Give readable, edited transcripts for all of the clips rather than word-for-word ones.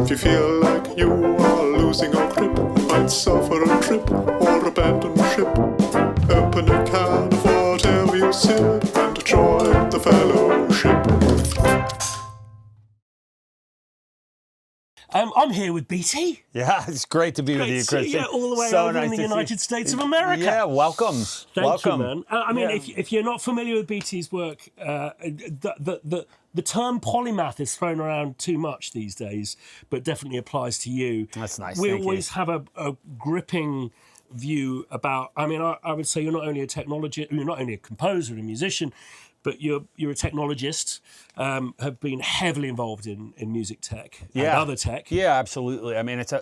If you feel like you are losing your grip, might suffer a trip or abandon ship, open a can of whatever you sip and join the fellowship. I'm here with BT. Yeah, it's great to be with you, Christian. Yeah, all the way so over nice in the to United States of America. Yeah, welcome. Thank welcome. you, man. I mean, if you're not familiar with BT's work, the term polymath is thrown around too much these days, but definitely applies to you. That's nice. We Thank always you. have a gripping view about. I mean, I would say you're not only a composer and a musician, but you're a technologist, have been heavily involved in music tech and other tech. Yeah, absolutely. I mean, it's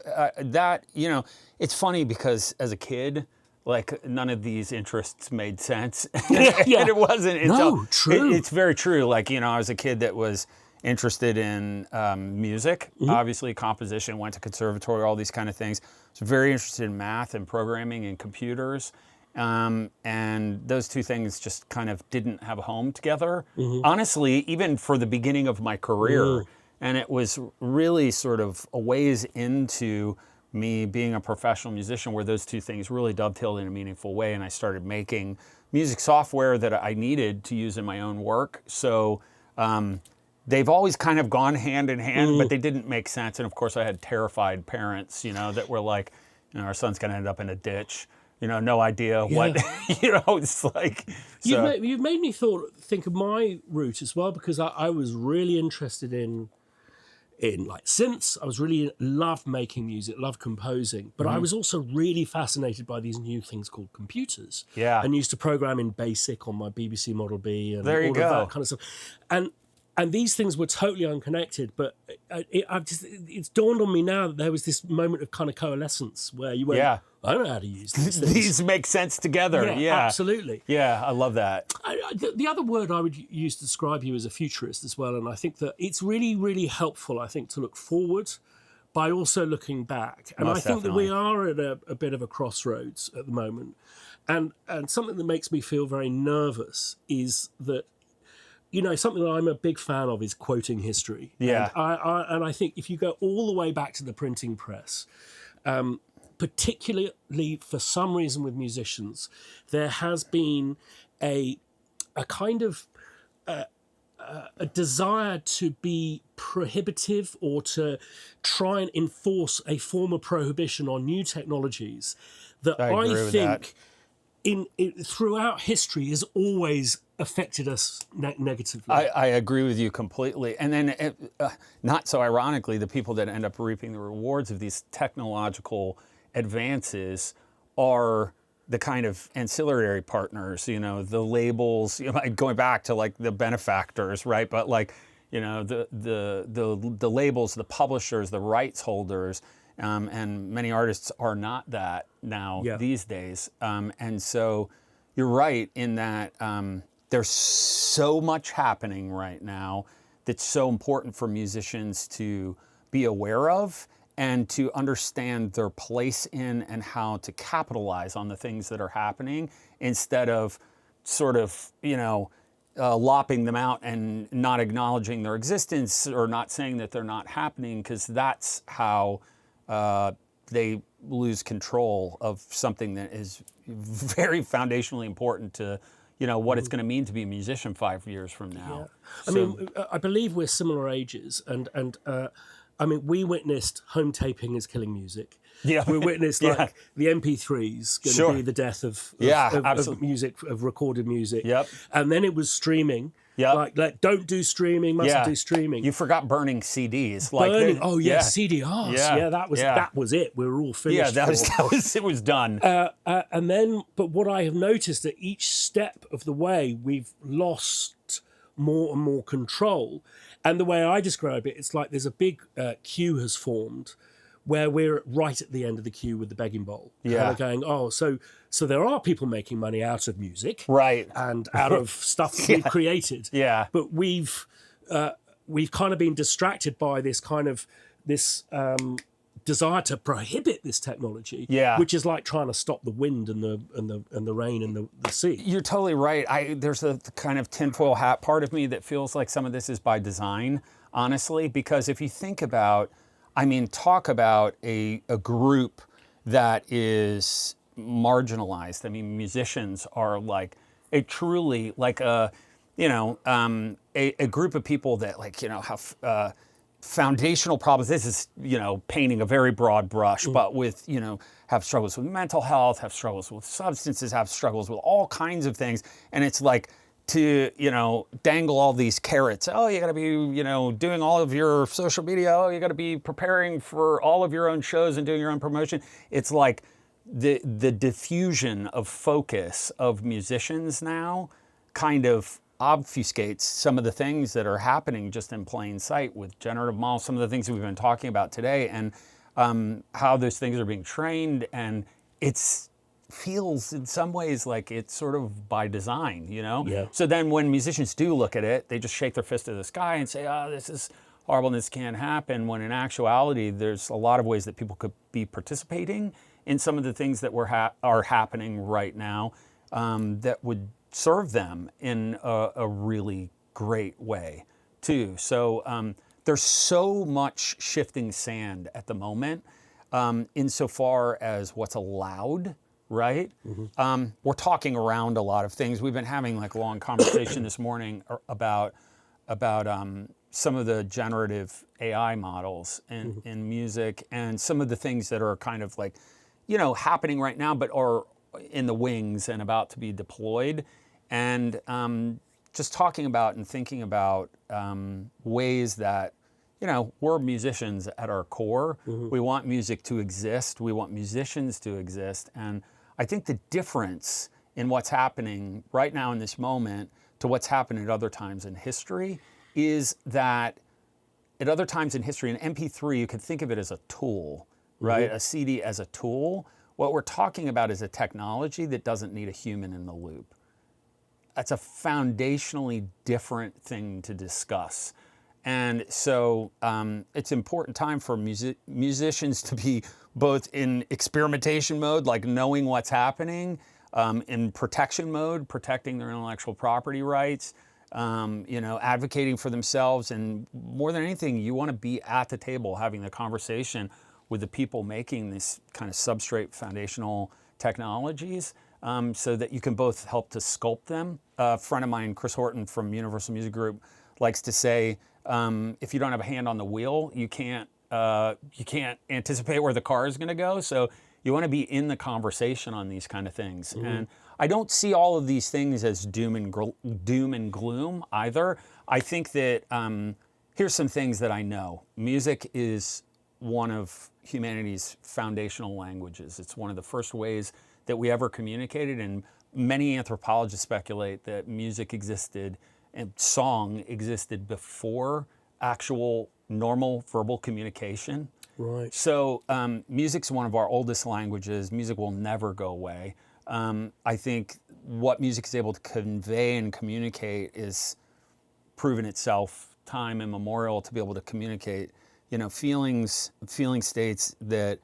it's funny because as a kid, like none of these interests made sense. Yeah. And it wasn't until true. It's very true. Like, I was a kid that was interested in music, obviously composition, went to conservatory, all these kind of things. I was very interested in math and programming and computers. And those two things just kind of didn't have a home together. Honestly, even for the beginning of my career. And it was really sort of a ways into me being a professional musician where those two things really dovetailed in a meaningful way. And I started making music software that I needed to use in my own work. So they've always kind of gone hand in hand, but they didn't make sense. And of course, I had terrified parents, that were like, our son's going to end up in a ditch. No idea what, it's like. So. You've made me think of my route as well, because I was really interested in like synths. I was really loved making music, loved composing, but I was also really fascinated by these new things called computers. Yeah. And used to program in BASIC on my BBC Model B and there you all go. of that kind of stuff. And these things were totally unconnected, but it's dawned on me now that there was this moment of kind of coalescence where you went, I don't know how to use these things. These make sense together. Yeah, absolutely. Yeah, I love that. The other word I would use to describe you as a futurist as well, and I think that it's really, really helpful, I think, to look forward by also looking back. And Most I think definitely. that we are at a bit of a crossroads at the moment. And something that makes me feel very nervous is that, something that I'm a big fan of is quoting history. Yeah. And I think if you go all the way back to the printing press, particularly for some reason with musicians, there has been a kind of a desire to be prohibitive or to try and enforce a form of prohibition on new technologies that I think throughout history has always affected us negatively. I agree with you completely. And then, not so ironically, the people that end up reaping the rewards of these technological advances are the kind of ancillary partners, the labels, going back to like the benefactors, right? But like, the labels, the publishers, the rights holders, and many artists are not that now these days. And so you're right in that there's so much happening right now that's so important for musicians to be aware of and to understand their place in and how to capitalize on the things that are happening instead of sort of, lopping them out and not acknowledging their existence or not saying that they're not happening, because that's how they lose control of something that is very foundationally important to, what it's going to mean to be a musician 5 years from now. Yeah. I mean, I believe we're similar ages, and I mean, we witnessed home taping is killing music. Yeah. We witnessed like the MP3s going to be the death of music, of recorded music. Yep. And then it was streaming. Yep. Like don't do streaming, mustn't do streaming. You forgot burning CDs. Burning, CDRs. Yeah, that was it. We were all finished. Yeah, it was done. And then, but what I have noticed at each step of the way, we've lost more and more control. And the way I describe it, it's like there's a big queue has formed where we're right at the end of the queue with the begging bowl. Yeah. Kind of going, so there are people making money out of music. Right. And out of stuff that we've created. Yeah. But we've kind of been distracted by this kind of, desire to prohibit this technology, which is like trying to stop the wind and the rain and the sea. You're totally right. There's a kind of tinfoil hat part of me that feels like some of this is by design, honestly, because if you think about, I mean, talk about a group that is marginalized. I mean, musicians are like a truly like a, you know, a group of people that like, you know, have foundational problems. This is, you know, painting a very broad brush, but with, you know, have struggles with mental health, have struggles with substances, have struggles with all kinds of things. And it's like, to, you know, dangle all these carrots. Oh, you got to be, you know, doing all of your social media. Oh, you got to be preparing for all of your own shows and doing your own promotion. It's like the diffusion of focus of musicians now kind of obfuscates some of the things that are happening just in plain sight with generative models, some of the things that we've been talking about today, and how those things are being trained. And it's feels in some ways like it's sort of by design, you know? Yeah. So then when musicians do look at it, they just shake their fist at the sky and say, oh, this is horrible and this can't happen, when in actuality, there's a lot of ways that people could be participating in some of the things that are happening right now that would serve them in a really great way too. So there's so much shifting sand at the moment insofar as what's allowed, right? We're talking around a lot of things. We've been having like a long conversation this morning about some of the generative AI models in music, and some of the things that are kind of like, you know, happening right now, but are in the wings and about to be deployed. And just talking about and thinking about ways that, you know, we're musicians at our core. We want music to exist. We want musicians to exist. And I think the difference in what's happening right now in this moment to what's happened at other times in history is that at other times in history, an MP3, you could think of it as a tool, right? A CD as a tool. What we're talking about is a technology that doesn't need a human in the loop. That's a foundationally different thing to discuss. And so it's an important time for musicians to be both in experimentation mode, like knowing what's happening, in protection mode, protecting their intellectual property rights, you know, advocating for themselves. And more than anything, you want to be at the table having the conversation with the people making this kind of substrate foundational technologies, so that you can both help to sculpt them. A friend of mine, Chris Horton from Universal Music Group, likes to say, if you don't have a hand on the wheel, you can't anticipate where the car is going to go. So you want to be in the conversation on these kind of things. And I don't see all of these things as doom and gloom either. I think that here's some things that I know. Music is one of humanity's foundational languages. It's one of the first ways that we ever communicated, and many anthropologists speculate that music existed and song existed before actual normal verbal communication. Right. So music's one of our oldest languages. Music will never go away. I think what music is able to convey and communicate is proven itself time immemorial to be able to communicate, you know, feeling states that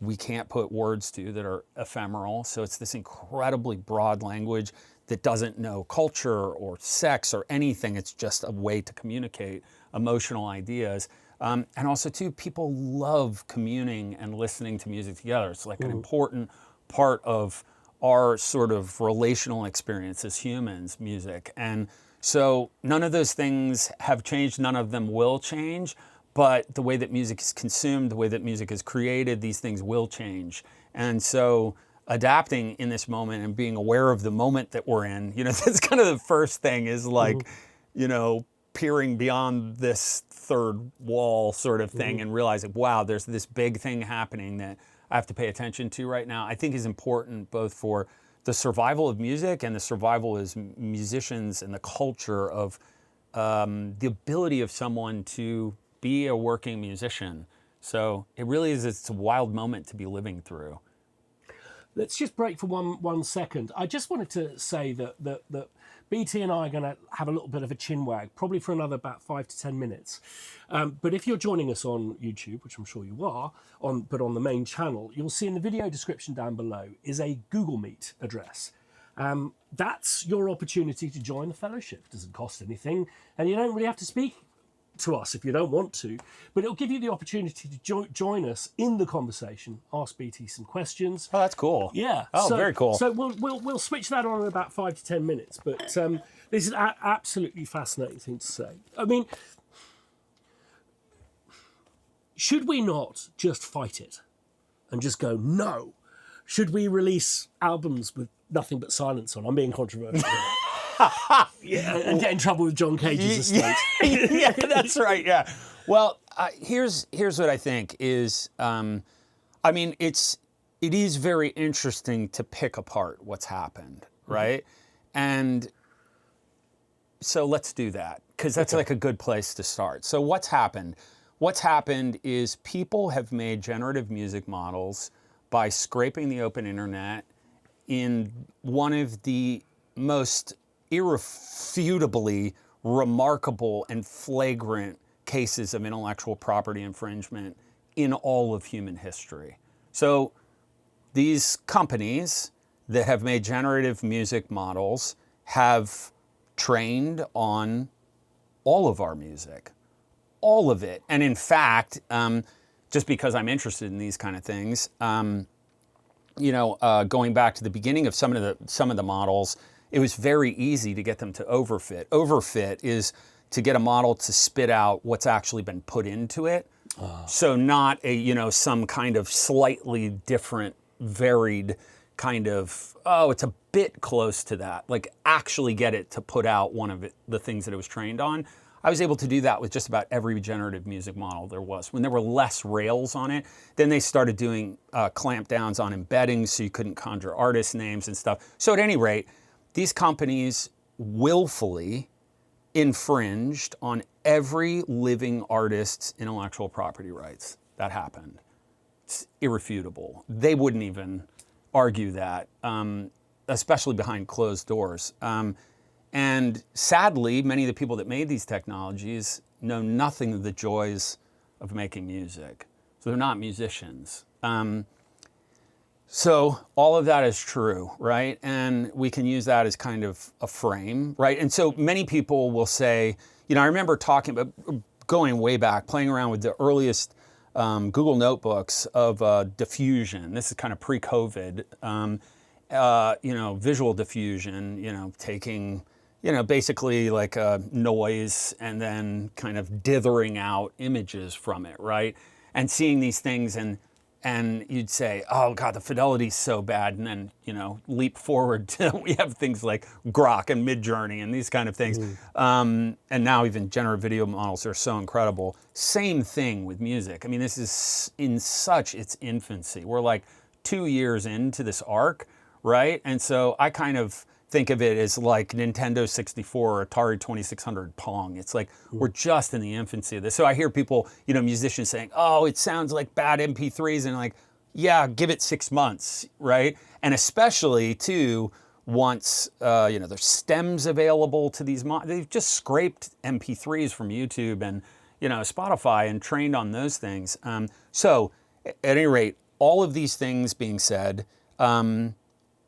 we can't put words to, that are ephemeral. So it's this incredibly broad language that doesn't know culture or sex or anything. It's just a way to communicate emotional ideas. And also too, people love communing and listening to music together. It's like an important part of our sort of relational experience as humans, music. And so none of those things have changed, none of them will change, but the way that music is consumed, the way that music is created, these things will change. And so adapting in this moment and being aware of the moment that we're in, you know, that's kind of the first thing, is like, you know, peering beyond this third wall sort of thing and realizing, wow, there's this big thing happening that I have to pay attention to right now, I think is important both for the survival of music and the survival as musicians and the culture of the ability of someone to be a working musician. So it really is, it's a wild moment to be living through. Let's just break for one second. I just wanted to say that BT and I are going to have a little bit of a chin wag, probably for another about 5 to 10 minutes. But if you're joining us on YouTube, which I'm sure you are, but on the main channel, you'll see in the video description down below is a Google Meet address. That's your opportunity to join the fellowship. It doesn't cost anything, and you don't really have to speak to us if you don't want to, but it'll give you the opportunity to join us in the conversation, ask BT some questions. Oh, that's cool. Yeah. Oh, very cool. So we'll switch that on in about 5 to 10 minutes. But this is absolutely fascinating thing to say. I mean, should we not just fight it and just go no? Should we release albums with nothing but silence on? I'm being controversial. Yeah, and get in trouble with John Cage's estate. Yeah, that's right. Yeah. Well, here's what I think is, I mean, it is very interesting to pick apart what's happened, right? And so let's do that, because that's like a good place to start. So what's happened? What's happened is people have made generative music models by scraping the open internet in one of the most irrefutably remarkable and flagrant cases of intellectual property infringement in all of human history. So these companies that have made generative music models have trained on all of our music, all of it. And in fact, just because I'm interested in these kind of things, going back to the beginning of some of the models, it was very easy to get them to overfit. Overfit is to get a model to spit out what's actually been put into it. So not some kind of slightly different, varied kind of, it's a bit close to that. Like actually get it to put out one of the things that it was trained on. I was able to do that with just about every generative music model there was. When there were less rails on it, then they started doing clampdowns on embeddings, so you couldn't conjure artist names and stuff. So at any rate, these companies willfully infringed on every living artist's intellectual property rights. That happened. It's irrefutable. They wouldn't even argue that, especially behind closed doors. And sadly, many of the people that made these technologies know nothing of the joys of making music. So they're not musicians. So all of that is true, right? And we can use that as kind of a frame, right? And so many people will say, I remember talking about going way back, playing around with the earliest Google notebooks of diffusion. This is kind of pre-COVID, visual diffusion, taking basically like a noise and then kind of dithering out images from it, right? And seeing these things and you'd say, oh God, the fidelity's so bad. And then, leap forward to, we have things like Grok and Midjourney and these kind of things. And now even generative video models are so incredible. Same thing with music. I mean, this is in such its infancy. We're like 2 years into this arc, right? And so I kind of think of it as like Nintendo 64 or Atari 2600 Pong. It's like we're just in the infancy of this. So I hear people, musicians saying, oh, it sounds like bad MP3s. And like, yeah, give it 6 months, right? And especially too, once, there's stems available to these, they've just scraped MP3s from YouTube and, Spotify and trained on those things. So at any rate, all of these things being said,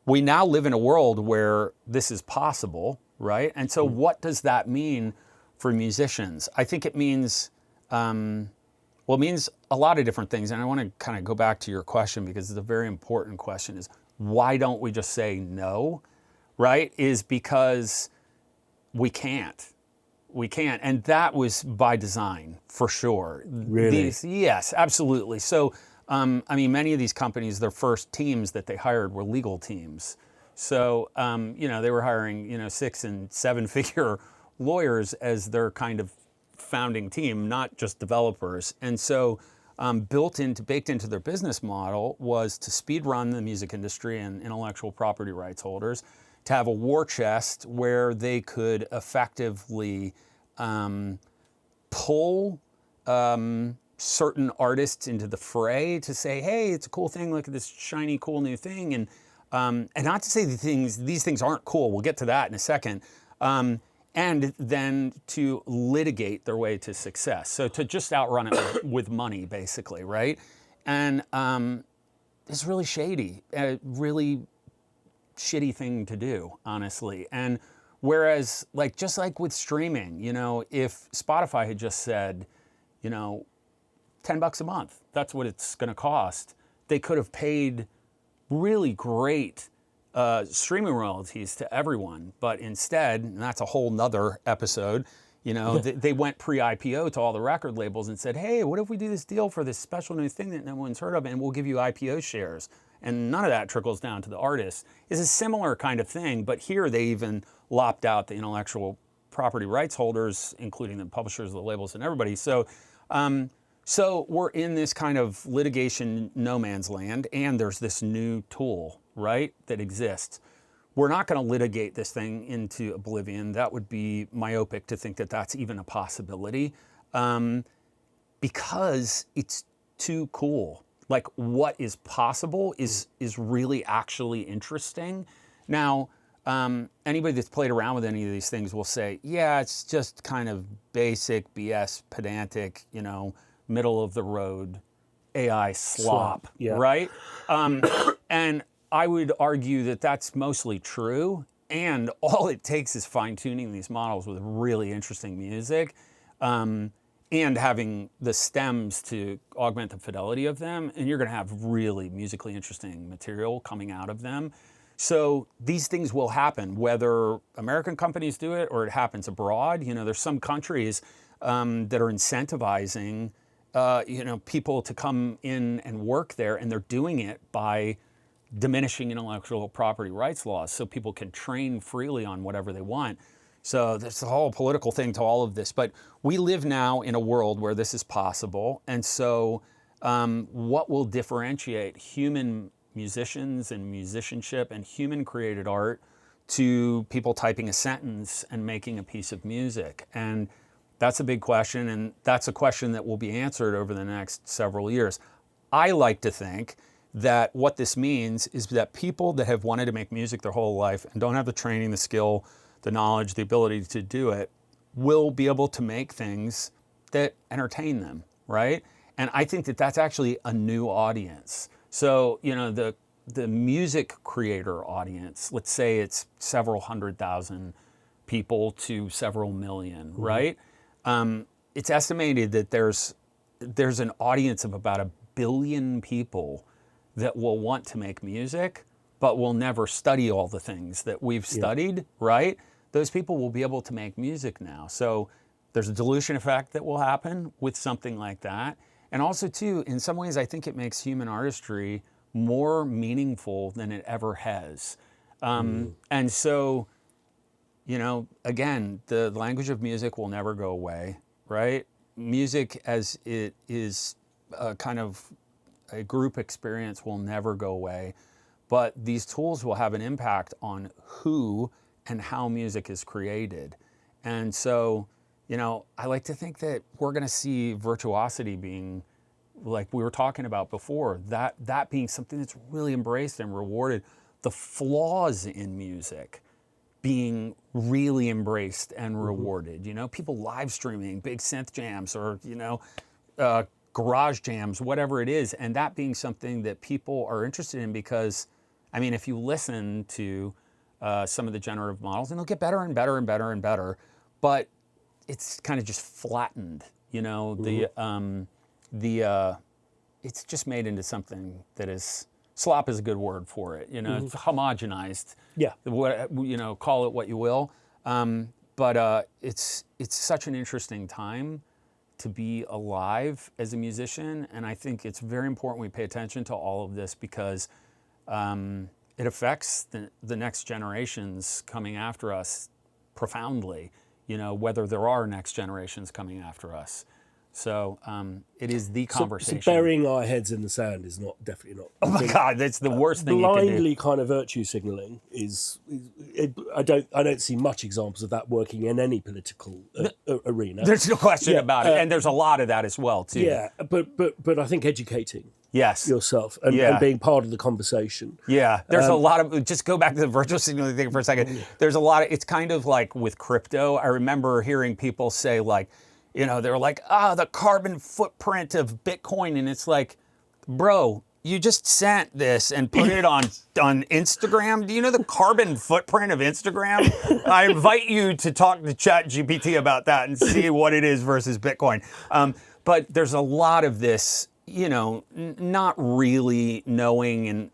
we now live in a world where this is possible, right? And so what does that mean for musicians? I think it means, it means a lot of different things. And I want to kind of go back to your question because it's a very important question is why don't we just say no, right? Is because we can't. We can't. And that was by design for sure. Really? Yes, absolutely. So, many of these companies, their first teams that they hired were legal teams. So, they were hiring, 6- and 7-figure lawyers as their kind of founding team, not just developers. And so, baked into their business model was to speed run the music industry and intellectual property rights holders, to have a war chest where they could effectively pull certain artists into the fray to say, hey, it's a cool thing, look at this shiny, cool new thing. And not to say these things aren't cool, we'll get to that in a second. And then to litigate their way to success. So to just outrun it with money, basically, right? And it's really shady, a really shitty thing to do, honestly. And Whereas, like, just like with streaming, you know, if Spotify had just said, you know, $10 a month, that's what it's going to cost, they could have paid really great streaming royalties to everyone. But instead, and that's a whole nother episode, you know, they went pre-IPO to all the record labels and said, hey, what if we do this deal for this special new thing that no one's heard of, and we'll give you IPO shares? And none of that trickles down to the artists. It's a similar kind of thing, but here they even lopped out the intellectual property rights holders, including the publishers, the labels, and everybody. So we're in this kind of litigation no man's land, and there's this new tool, right, that exists. We're not going to litigate this thing into oblivion. That would be myopic to think that that's even a possibility, because it's too cool. Like, what is possible is really actually interesting. Now, anybody that's played around with any of these things will say, yeah, it's just kind of basic BS, pedantic, you know, middle of the road AI slop. Yeah. Right? And I would argue that that's mostly true, and all it takes is fine-tuning these models with really interesting music, and having the stems to augment the fidelity of them, and you're going to have really musically interesting material coming out of them. So these things will happen, whether American companies do it or it happens abroad. You know, there's some countries that are incentivizing, you know, people to come in and work there, and they're doing it by diminishing intellectual property rights laws so people can train freely on whatever they want. So there's the whole political thing to all of this. But we live now in a world where this is possible. And so what will differentiate human musicians and musicianship and human created art to people typing a sentence and making a piece of music? And that's a big question, and that's a question that will be answered over the next several years. I like to think that what this means is that people that have wanted to make music their whole life and don't have the training, the skill, the knowledge, the ability to do it, will be able to make things that entertain them, right? And I think that that's actually a new audience. So, you know, the music creator audience, let's say it's several 100,000 people to several million, right? It's estimated that there's an audience of about 1 billion people that will want to make music, but will never study all the things that we've studied, right? Those people will be able to make music now. So there's a dilution effect that will happen with something like that. And also, too, in some ways, I think it makes human artistry more meaningful than it ever has. And so, you know, again, the language of music will never go away, right? Music as it is kind of a group experience will never go away, but these tools will have an impact on who and how music is created. And so, you know, I like to think that we're going to see virtuosity being, like we were talking about before, that being something that's really embraced and rewarded. The flaws in music being really embraced and rewarded. You know, people live streaming big synth jams or, you know, garage jams, whatever it is, and that being something that people are interested in because, I mean, if you listen to some of the generative models, and they'll get better and better and better and better, but it's kind of just flattened, you know, it's just made into something that is, slop is a good word for it, you know, it's homogenized. Yeah. You know, call it what you will. But it's such an interesting time to be alive as a musician, and I think it's very important we pay attention to all of this because it affects the next generations coming after us profoundly, you know, whether there are next generations coming after us. So it is the conversation. So burying our heads in the sand is definitely not. Oh my God, that's the worst thing you can do. Blindly kind of virtue signaling I don't see much examples of that working in any political arena. There's no question about it, and there's a lot of that as well too. Yeah, but I think educating yes. yourself and being part of the conversation. Yeah, there's a lot of, just go back to the virtual signaling thing for a second. There's a lot of, it's kind of like with crypto. I remember hearing people say like, you know, they were like, the carbon footprint of Bitcoin. And it's like, bro, you just sent this and put it on Instagram. Do you know the carbon footprint of Instagram? I invite you to talk to ChatGPT about that and see what it is versus Bitcoin. But there's a lot of this, not really knowing and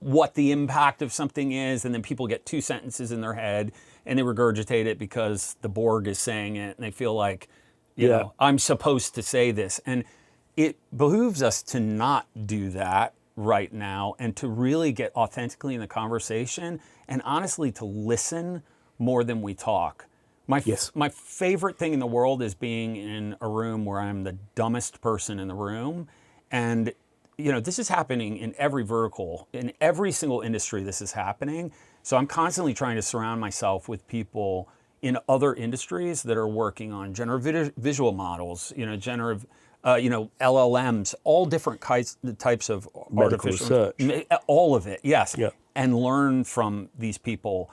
what the impact of something is, and then people get two sentences in their head and they regurgitate it because the Borg is saying it, and they feel like, you know, I'm supposed to say this. And it behooves us to not do that right now and to really get authentically in the conversation and honestly to listen more than we talk. My favorite thing in the world is being in a room where I'm the dumbest person in the room. And, this is happening in every vertical, in every single industry this is happening. So I'm constantly trying to surround myself with people in other industries that are working on generative visual models, generative LLMs, all different types of Medical artificial research. all of it, yes. Yeah. And learn from these people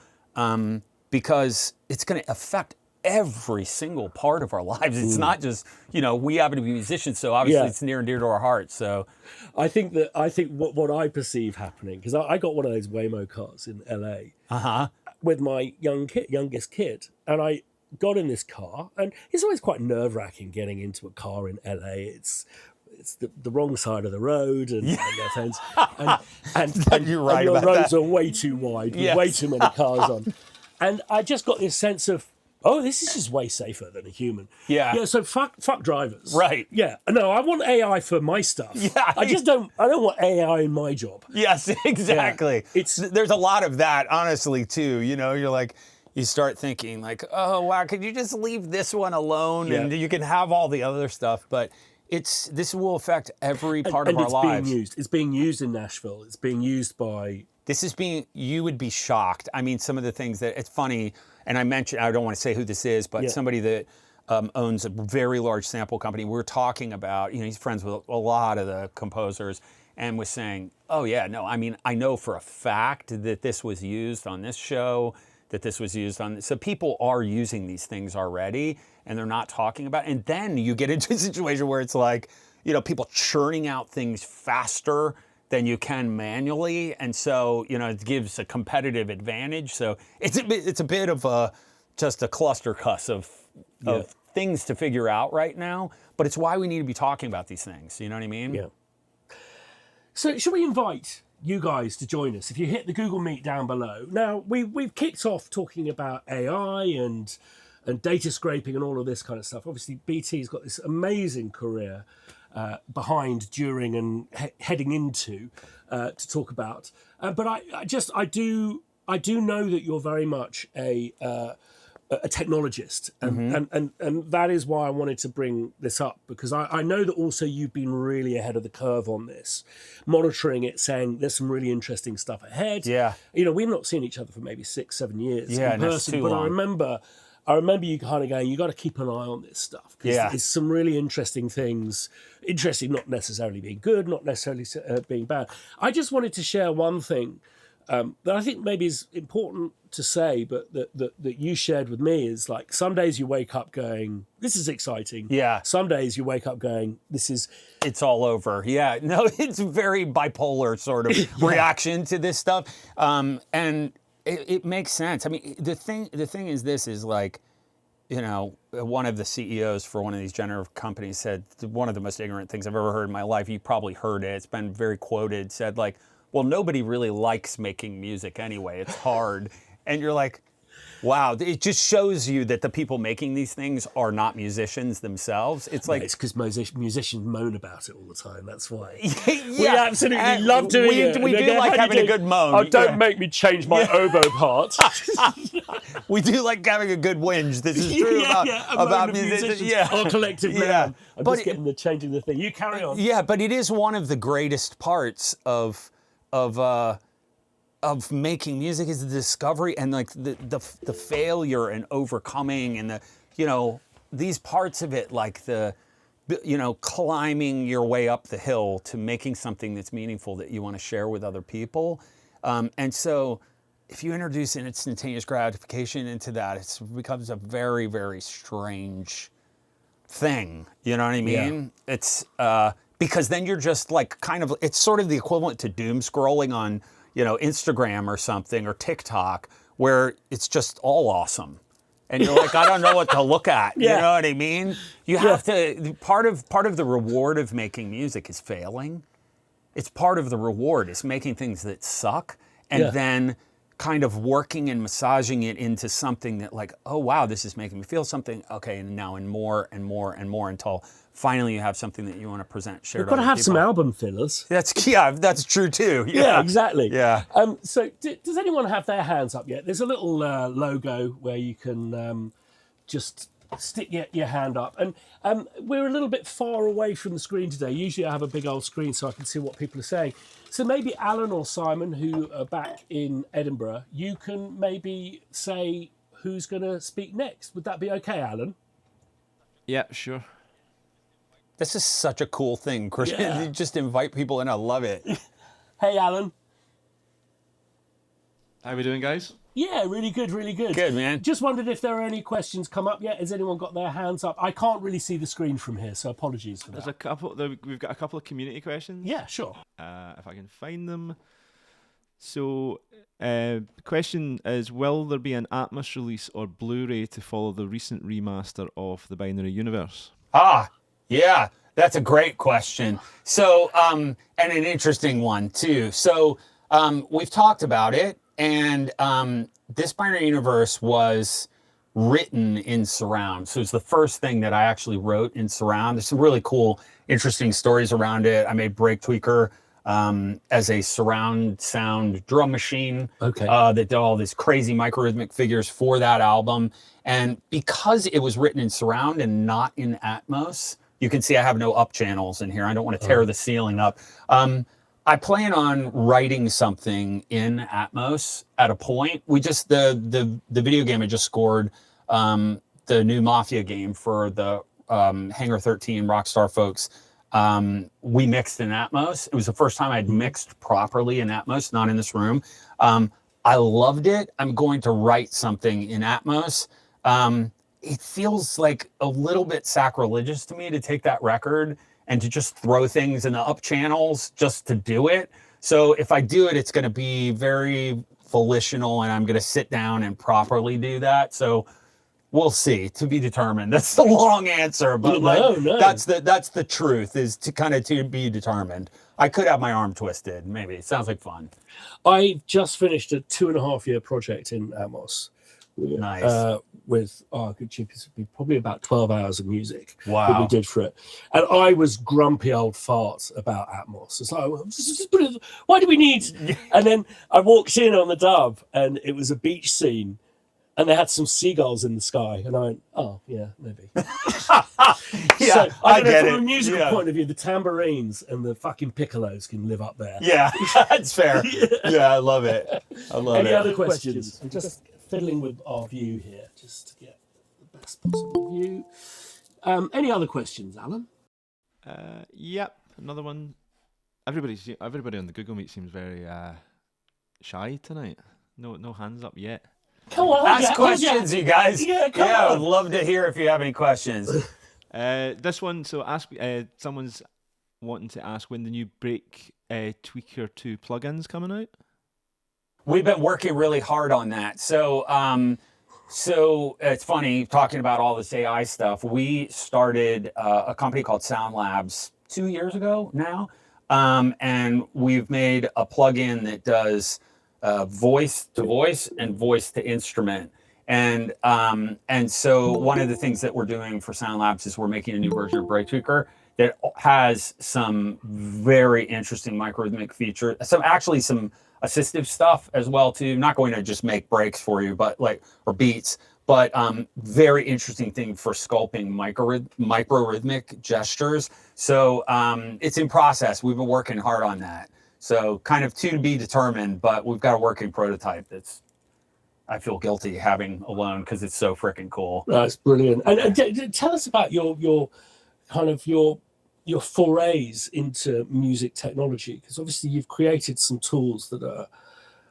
because it's going to affect every single part of our lives. It's not just, we happen to be musicians, so obviously it's near and dear to our hearts. So I think what I perceive happening, because I got one of those Waymo cars in LA with my youngest kid, and I got in this car, and it's always quite nerve-wracking getting into a car in LA. It's the wrong side of the road, and You're right your about roads that. are way too wide with way too many cars on. And I just got this sense of, this is just way safer than a human. Yeah. So fuck drivers. Right. Yeah. No, I want AI for my stuff. Yeah. I don't want AI in my job. Yes, exactly. Yeah. There's a lot of that, honestly, too. You're like, you start thinking like, oh, wow, could you just leave this one alone? Yeah. And you can have all the other stuff. But this will affect every part of our lives. It's being used in Nashville. It's being used by... You would be shocked. I mean, some of the things that, it's funny, and I don't want to say who this is, but somebody that owns a very large sample company, we're talking about, he's friends with a lot of the composers, and was saying, I know for a fact that this was used on this show, that this was used on, so people are using these things already, and they're not talking about it. And then you get into a situation where it's like, people churning out things faster than you can manually, and so it gives a competitive advantage. So it's a bit of just a cluster cuss of things to figure out right now. But it's why we need to be talking about these things. You know what I mean? Yeah. So should we invite you guys to join us? If you hit the Google Meet down below. Now we've kicked off talking about AI and data scraping and all of this kind of stuff. Obviously, BT's got this amazing career behind, during, and heading into to talk about. But I do know that you're very much a technologist, and that is why I wanted to bring this up, because I know that also you've been really ahead of the curve on this, monitoring it, saying there's some really interesting stuff ahead. Yeah. We've not seen each other for maybe 6-7 years in person, too but long. I remember you kind of going, you got to keep an eye on this stuff. Because it's some really interesting things. Interesting, not necessarily being good, not necessarily being bad. I just wanted to share one thing that I think maybe is important to say, but that you shared with me, is like, some days you wake up going, this is exciting. Yeah. Some days you wake up going, it's all over. Yeah. No, it's a very bipolar sort of reaction to this stuff. And it makes sense. I mean, the thing is like, one of the CEOs for one of these generative companies said, one of the most ignorant things I've ever heard in my life, you probably heard it, it's been very quoted, said like, well, nobody really likes making music anyway, it's hard. And you're like, wow, it just shows you that the people making these things are not musicians themselves. It's like, it's because musicians moan about it all the time. That's why. We absolutely love doing it. We do like having a good moan. Oh, don't make me change my oboe part. We do like having a good whinge. This is true about musicians. Our collective man. I'm just getting changing the thing. You carry on. Yeah, but it is one of the greatest parts of making music, is the discovery and like the failure and overcoming, and these parts of it, like climbing your way up the hill to making something that's meaningful that you want to share with other people. And so if you introduce an instantaneous gratification into that, it becomes a very, very strange thing. You know what I mean? Yeah. It's because then you're just like it's sort of the equivalent to doom scrolling on, Instagram or something, or TikTok, where it's just all awesome. And you're like, I don't know what to look at. Yeah. You know what I mean? You have to, part of the reward of making music is failing. It's part of the reward is making things that suck and then kind of working and massaging it into something that like, oh wow, this is making me feel something. Okay, and now and more and more and more until finally you have something that you want to present, share. We've got to have some album fillers. That's true too. Yeah, exactly. Yeah. So does anyone have their hands up yet? There's a little logo where you can just stick your hand up. And we're a little bit far away from the screen today. Usually I have a big old screen so I can see what people are saying. So maybe Alan or Simon, who are back in Edinburgh, you can maybe say who's going to speak next. Would that be okay, Alan? Yeah, sure. This is such a cool thing, Christian. Yeah. You just invite people in. I love it. Hey, Alan. How we doing, guys? Yeah, really good, really good. Good, man. Just wondered if there are any questions come up yet. Has anyone got their hands up? I can't really see the screen from here, so apologies for that. We've got a couple of community questions. Yeah, sure. If I can find them. So, the question is, will there be an Atmos release or Blu-ray to follow the recent remaster of the Binary Universe? Yeah, that's a great question. So, and an interesting one too. So, we've talked about it, and this Binary Universe was written in surround. So it's the first thing that I actually wrote in surround. There's some really cool, interesting stories around it. I made Break Tweaker as a surround sound drum machine that did all these crazy microrhythmic figures for that album. And because it was written in surround and not in Atmos, you can see I have no up channels in here. I don't want to tear the ceiling up. I plan on writing something in Atmos at a point. We just, the video game I just scored, the new Mafia game for the Hangar 13 Rockstar folks, we mixed in Atmos. It was the first time I'd mixed properly in Atmos, not in this room. I loved it. I'm going to write something in Atmos. It feels like a little bit sacrilegious to me to take that record and to just throw things in the up channels just to do it. So if I do it, it's going to be very volitional, and I'm going to sit down and properly do that. So we'll see, to be determined. That's the long answer, but No. that's the truth, is to be determined. I could have my arm twisted, maybe. It sounds like fun. I just finished a 2.5-year project in Atmos. Nice. With good chip, it's probably about 12 hours of music Wow. that we did for it. And I was grumpy old farts about Atmos. It's like, why do we need? And then I walked in on the dub, and it was a beach scene, and they had some seagulls in the sky, and I went, oh yeah, maybe. Yeah, So, I don't know, get from it. a musical Yeah. point of view, the tambourines and the fucking piccolos can live up there. Yeah, that's fair. Yeah, I love it. I love Any it. other questions? I'm just fiddling with our view here, just to get the best possible view. Any other questions, Alan? Yep, another one. Everybody on the Google Meet seems very shy tonight. No hands up yet. Come on, Ask questions, you guys. Yeah, come I on. would love to hear if you have any questions. This one, so ask. Someone's wanting to ask when the new Break Tweaker 2 plugins coming out. We've been working really hard on that. So it's funny talking about all this AI stuff. We started a company called Sound Labs 2 years ago now, and we've made a plugin that does voice to voice and voice to instrument. And so one of the things that we're doing for Sound Labs is we're making a new version of Break Tweaker that has some very interesting microrhythmic features, some assistive stuff as well too. Not going to just make breaks for you, but or beats, but very interesting thing for sculpting microrhythmic gestures. So it's in process. We've been working hard on that. So kind of to be determined, but we've got a working prototype that's I feel guilty having alone because it's so freaking cool. That's brilliant. And tell us about your kind of your forays into music technology, because obviously you've created some tools that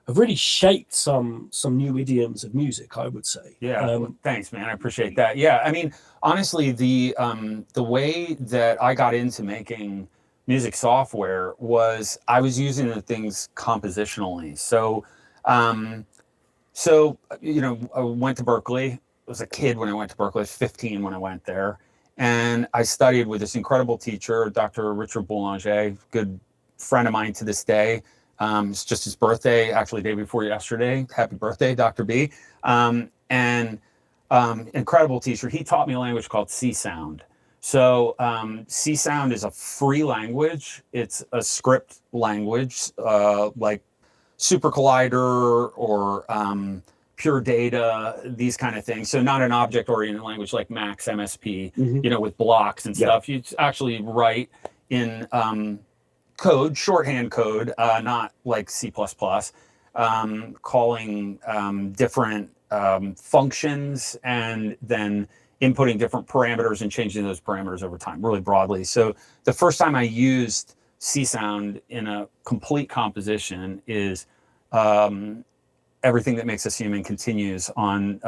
have really shaped some new idioms of music, I would say. Yeah, thanks, man. I appreciate that. Yeah, I mean, honestly, the way that I got into making music software was I was using the things compositionally. So, I went to Berkeley. I was a kid when I went to Berkeley. I was 15 when I went there. And I studied with this incredible teacher, Dr. Richard Boulanger, good friend of mine to this day. It's just his birthday, actually, day before yesterday. Happy birthday, Dr. B. And incredible teacher. He taught me a language called C Sound. So C Sound is a free language. It's a script language, like Super Collider or Pure Data, these kind of things. So not an object-oriented language like Max MSP, with blocks and stuff. You actually write in code, shorthand code, not like C++, calling different functions and then inputting different parameters and changing those parameters over time, really broadly. So the first time I used C Sound in a complete composition is Everything That Makes Us Human Continues on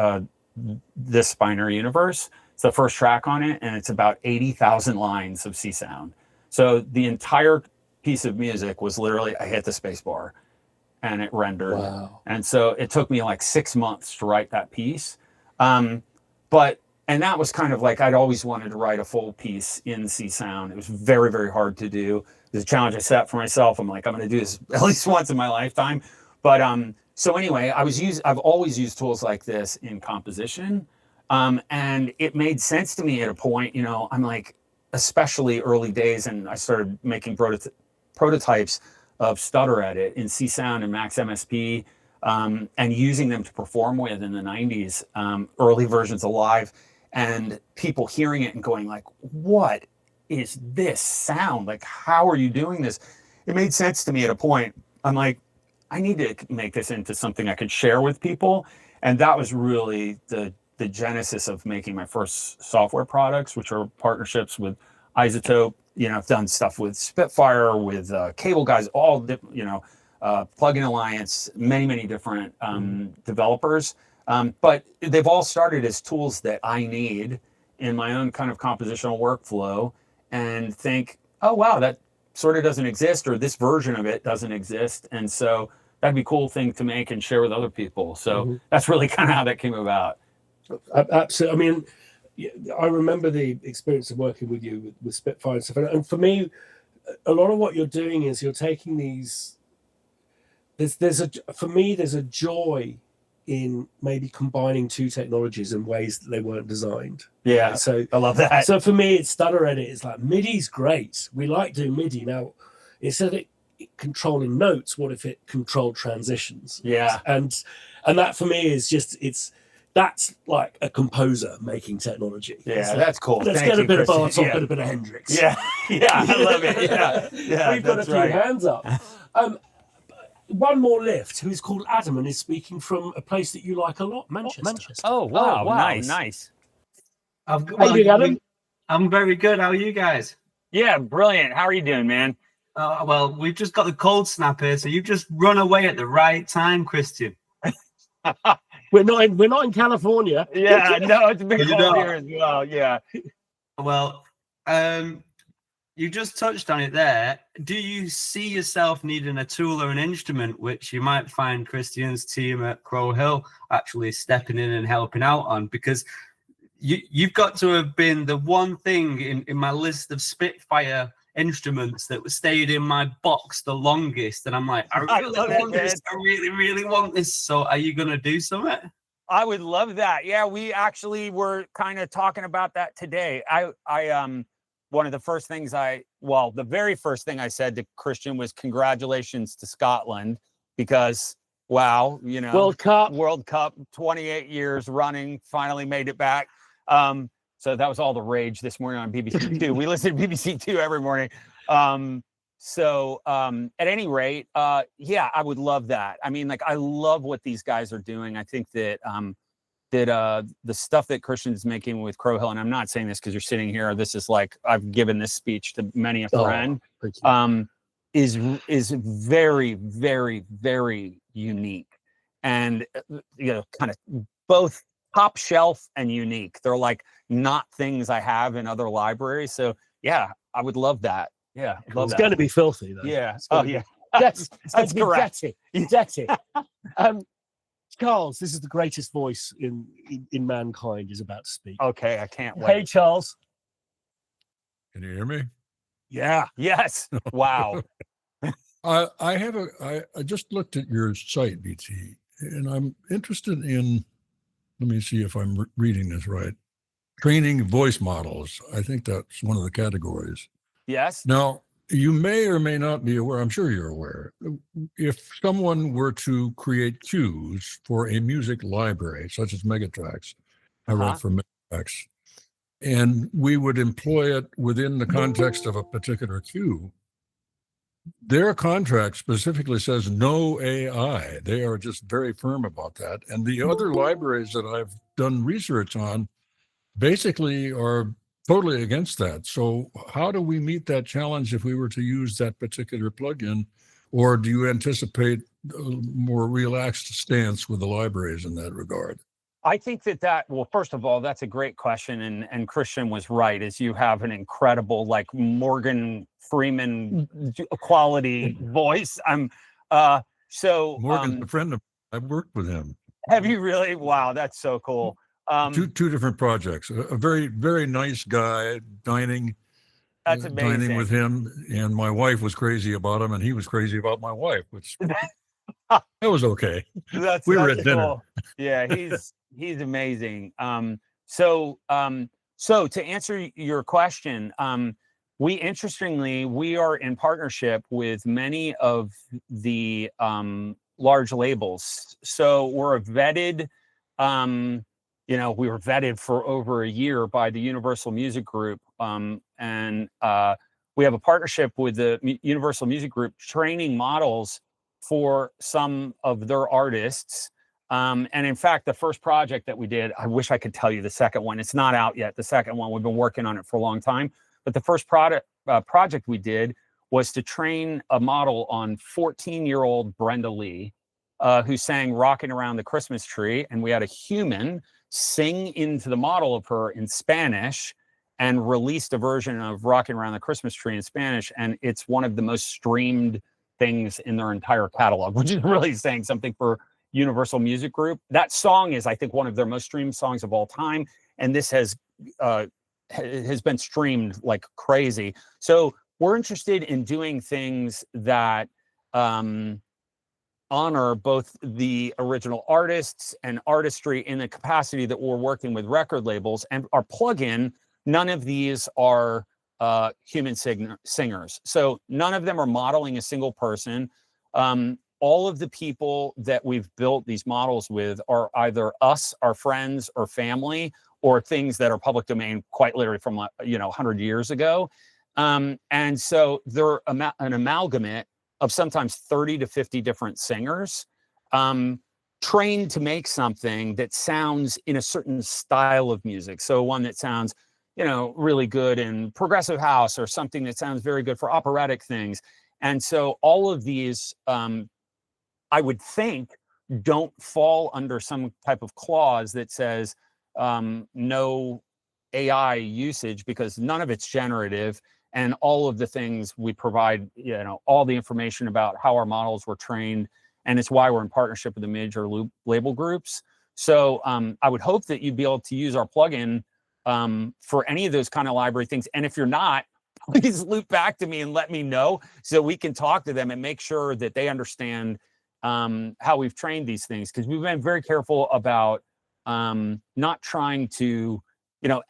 this binary universe. It's the first track on it, and it's about 80,000 lines of C Sound. So the entire piece of music was literally, I hit the space bar and it rendered. Wow. And so it took me like 6 months to write that piece. And that was kind of like, I'd always wanted to write a full piece in C Sound. It was very, very hard to do. It was a challenge I set for myself. I'm like, I'm going to do this at least once in my lifetime. But so anyway, I've always used tools like this in composition. And it made sense to me at a point, I'm like, especially early days, and I started making prototypes of Stutter Edit in C Sound and Max MSP, and using them to perform with in the 90s, early versions of Live, and people hearing it and going like, what is this sound? Like, how are you doing this? It made sense to me at a point. I'm like, I need to make this into something I could share with people. And that was really the genesis of making my first software products, which are partnerships with Isotope. I've done stuff with Spitfire, with Cable Guys, all Plugin Alliance, many different developers. But they've all started as tools that I need in my own kind of compositional workflow, and think, oh, wow, that sort of doesn't exist, or this version of it doesn't exist. And so that'd be a cool thing to make and share with other people. So that's really kind of how that came about. Absolutely. I mean, I remember the experience of working with you with Spitfire and stuff. And for me, a lot of what you're doing is you're taking these. There's a joy in maybe combining two technologies in ways that they weren't designed. Yeah, so I love that. So for me, it's Stutter Edit. It's like MIDI's great. We like doing MIDI now. Instead of it controlling notes, what if it controlled transitions? Yeah, and that for me is just that's like a composer making technology. Yeah, that's cool. Let's get a bit of Bartok and a bit of Hendrix. Yeah, I love it. Yeah, we've got a few hands up. One more lift, who's called Adam and is speaking from a place that you like a lot, Manchester. Oh, wow, nice. How you doing, Adam? I'm very good. How are you guys? Yeah, brilliant. How are you doing, man? Well, we've just got the cold snap here, so you've just run away at the right time, Christian. We're not in California. Yeah, no, it's a bit cold here as well. Yeah. Well, you just touched on it there. Do you see yourself needing a tool or an instrument which you might find Christian's team at Crow Hill actually stepping in and helping out on? Because you've got to have been the one thing in my list of Spitfire instruments that stayed in my box the longest. And I'm like, I really want this. I really, really want this. So are you going to do something? I would love that. Yeah, we actually were kind of talking about that today. One of the first things the very first thing I said to Christian was congratulations to Scotland, because wow, World Cup, 28 years running, finally made it back. So that was all the rage this morning on BBC Two. We listen to BBC Two every morning. At any rate, yeah, I would love that. I mean, like, I love what these guys are doing. I think that the stuff that Christian's making with Crow Hill, and I'm not saying this because you're sitting here, this is like, I've given this speech to many a friend, is very, very, very unique. And, kind of both top shelf and unique. They're like not things I have in other libraries. So yeah, I would love that. Yeah, love It's that. going to be filthy, though. Yeah. It's gonna Oh, yeah. That's That's correct. Dirty. Charles, this is the greatest voice in mankind is about to speak. Okay, I can't Hey, wait. Charles. Can you hear me? Yeah. Yes. Wow. I just looked at your site, BT, and I'm interested in, let me see if I'm reading this right. Training voice models. I think that's one of the categories. Yes. Now, you may or may not be aware, I'm sure you're aware, if someone were to create cues for a music library, such as Megatracks, I write for Megatracks, and we would employ it within the context of a particular cue, their contract specifically says no AI. They are just very firm about that. And the other libraries that I've done research on basically are totally against that. So how do we meet that challenge if we were to use that particular plugin? Or do you anticipate a more relaxed stance with the libraries in that regard? I think well, first of all, that's a great question. And Christian was right, is you have an incredible, like Morgan Freeman quality voice. Morgan's a friend of mine. I've worked with him. Have you really? Wow, that's so cool. Two different projects. A very, very nice guy, dining with him, and my wife was crazy about him, and he was crazy about my wife, which that was okay. We were at dinner. Cool. Yeah, he's amazing. So to answer your question, we are in partnership with many of the large labels. So we're vetted. We were vetted for over a year by the Universal Music Group, and we have a partnership with the Universal Music Group training models for some of their artists. And in fact, the first project that we did, I wish I could tell you the second one. It's not out yet. The second one, we've been working on it for a long time. But the first project we did was to train a model on 14-year-old Brenda Lee, who sang Rocking Around the Christmas Tree. And we had a human sing into the model of her in Spanish and released a version of Rocking Around the Christmas Tree in Spanish. And it's one of the most streamed things in their entire catalog, which is really saying something for Universal Music Group. That song is, I think, one of their most streamed songs of all time. And this has been streamed like crazy. So we're interested in doing things that honor both the original artists and artistry in the capacity that we're working with record labels. And our plugin, none of these are human singers. So none of them are modeling a single person. All of the people that we've built these models with are either us, our friends, or family, or things that are public domain, quite literally from 100 years ago. And so they're an amalgamate of sometimes 30 to 50 different singers, trained to make something that sounds in a certain style of music. So one that sounds, really good in progressive house, or something that sounds very good for operatic things. And so all of these, I would think, don't fall under some type of clause that says no AI usage, because none of it's generative. And all of the things we provide, all the information about how our models were trained. And it's why we're in partnership with the major label groups. So I would hope that you'd be able to use our plugin for any of those kind of library things. And if you're not, please loop back to me and let me know so we can talk to them and make sure that they understand how we've trained these things. Because we've been very careful about not trying to,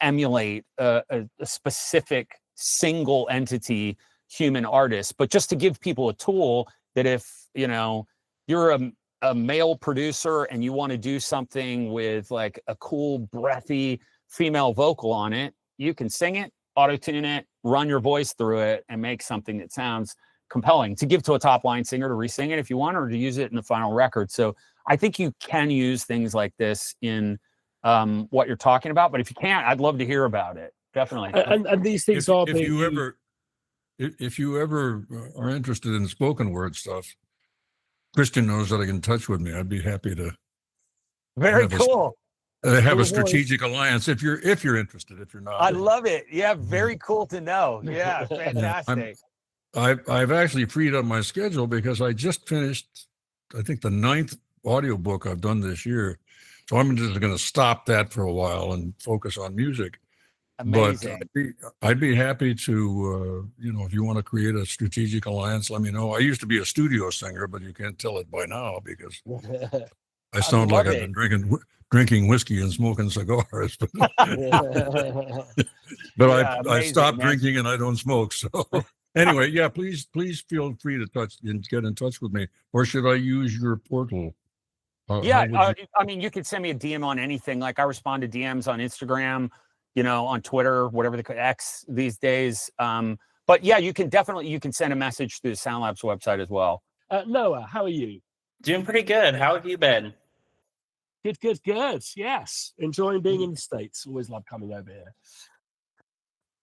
emulate a specific single entity human artist, but just to give people a tool that if, you're a male producer and you want to do something with like a cool, breathy female vocal on it, you can sing it, auto-tune it, run your voice through it, and make something that sounds compelling to give to a top line singer to re-sing it if you want, or to use it in the final record. So I think you can use things like this in what you're talking about, but if you can't, I'd love to hear about it. Definitely. And these things are being used. If you ever are interested in spoken word stuff, Christian knows that I can touch with me. I'd be happy to. Very cool. Have a strategic alliance if you're interested. If you're not, I love it. Yeah, very cool to know. Yeah, fantastic. I've actually freed up my schedule because I just finished, I think, the 9th audiobook I've done this year. So I'm just going to stop that for a while and focus on music. But Amazing. I'd be happy to, if you want to create a strategic alliance, let me know. I used to be a studio singer, but you can't tell it by now because I sound like love I've been drinking whiskey and smoking cigars. But, Yeah, I amazing, stopped man. drinking and I don't smoke. So anyway, yeah, please feel free to get in touch with me. Or should I use your portal? Yeah, How would you? I mean, you could send me a DM on anything. Like I respond to DMs on Instagram, on Twitter, whatever X these days. But yeah, you can send a message through the Sound Labs website as well. Noah, how are you? Doing pretty good. How have you been? Good. Yes, enjoying being in the States. Always love coming over here.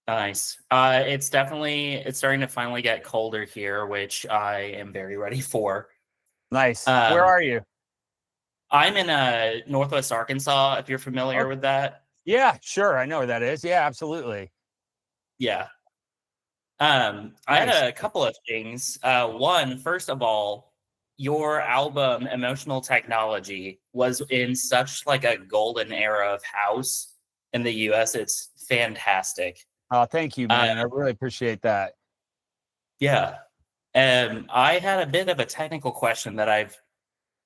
Nice. It's starting to finally get colder here, which I am very ready for. Nice. Where are you? I'm in Northwest Arkansas, if you're familiar with that. Yeah, sure. I know where that is. Yeah, absolutely. Yeah. I had Nice. a couple of things. One, first of all, your album Emotional Technology was in such like a golden era of house in the US. It's fantastic. Oh, thank you, man. I really appreciate that. Yeah. I had a bit of a technical question that I've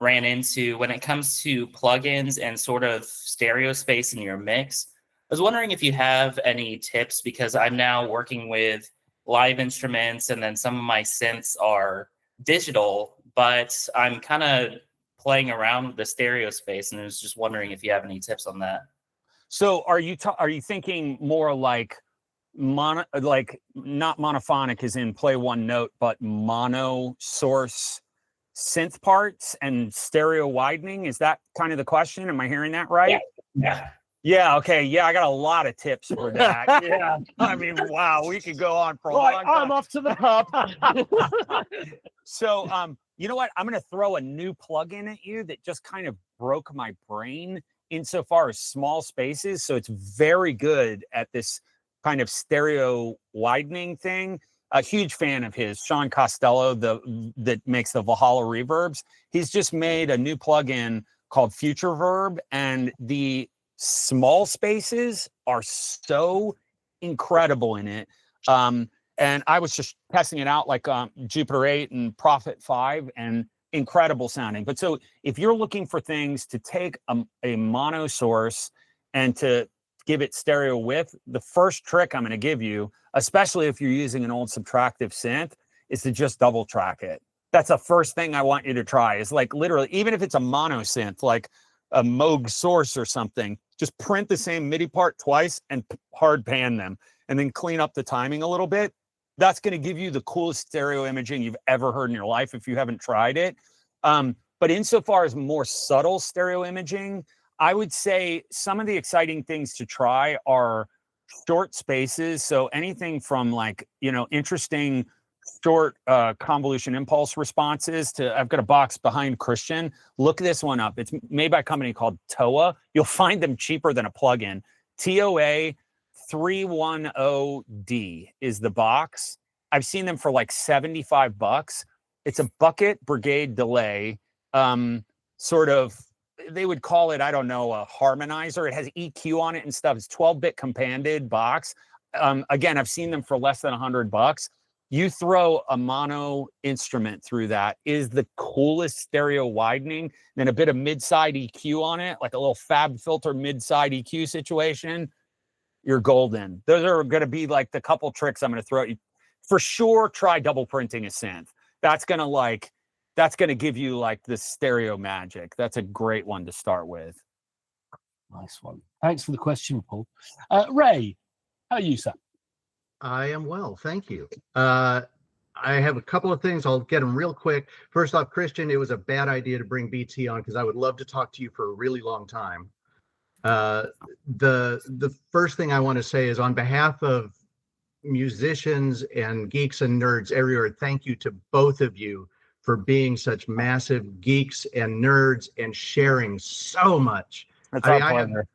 ran into when it comes to plugins and sort of stereo space in your mix. I was wondering if you have any tips because I'm now working with live instruments and then some of my synths are digital, but I'm kind of playing around with the stereo space and I was just wondering if you have any tips on that. So are you thinking more like like not monophonic as in play one note, but mono source synth parts and stereo widening? Is that kind of the question? Am I hearing that right? Yeah. Okay. Yeah, I got a lot of tips for that. Yeah. I mean, wow, we could go on for a long time. I'm off to the pub. So, you know what? I'm going to throw a new plugin at you that just kind of broke my brain insofar as small spaces. So it's very good at this kind of stereo widening thing. A huge fan of his, Sean Costello, that makes the Valhalla reverbs. He's just made a new plugin called Future Verb, and the small spaces are so incredible in it. And I was just testing it out like Jupiter 8 and Prophet 5 and incredible sounding. But so if you're looking for things to take a mono source and to give it stereo width, the first trick I'm going to give you, especially if you're using an old subtractive synth, is to just double track it. That's the first thing I want you to try is like literally, even if it's a mono synth, like a Moog source or something, just print the same MIDI part twice and hard pan them and then clean up the timing a little bit. That's going to give you the coolest stereo imaging you've ever heard in your life if you haven't tried it. But insofar as more subtle stereo imaging, I would say some of the exciting things to try are short spaces. So anything from like, interesting short convolution impulse responses to, I've got a box behind Christian. Look this one up. It's made by a company called TOA. You'll find them cheaper than a plugin. TOA 310D is the box. I've seen them for like $75. It's a bucket brigade delay, sort of, they would call it, I don't know, a harmonizer. It has EQ on it and stuff. It's 12-bit companded box. Again, I've seen them for less than $100. You throw a mono instrument through that is the coolest stereo widening. Then a bit of mid-side EQ on it, like a little fab filter mid-side EQ situation. You're golden. Those are going to be like the couple tricks I'm going to throw at you. For sure, try double printing a synth. That's going to give you like the stereo magic. That's a great one to start with. Nice one. Thanks for the question, Paul. Ray, how are you, sir? I am well, thank you. I have a couple of things. I'll get them real quick. First off, Christian, it was a bad idea to bring BT on because I would love to talk to you for a really long time. The first thing I want to say is on behalf of musicians and geeks and nerds everywhere, thank you to both of you for being such massive geeks and nerds and sharing so much. That's our pleasure.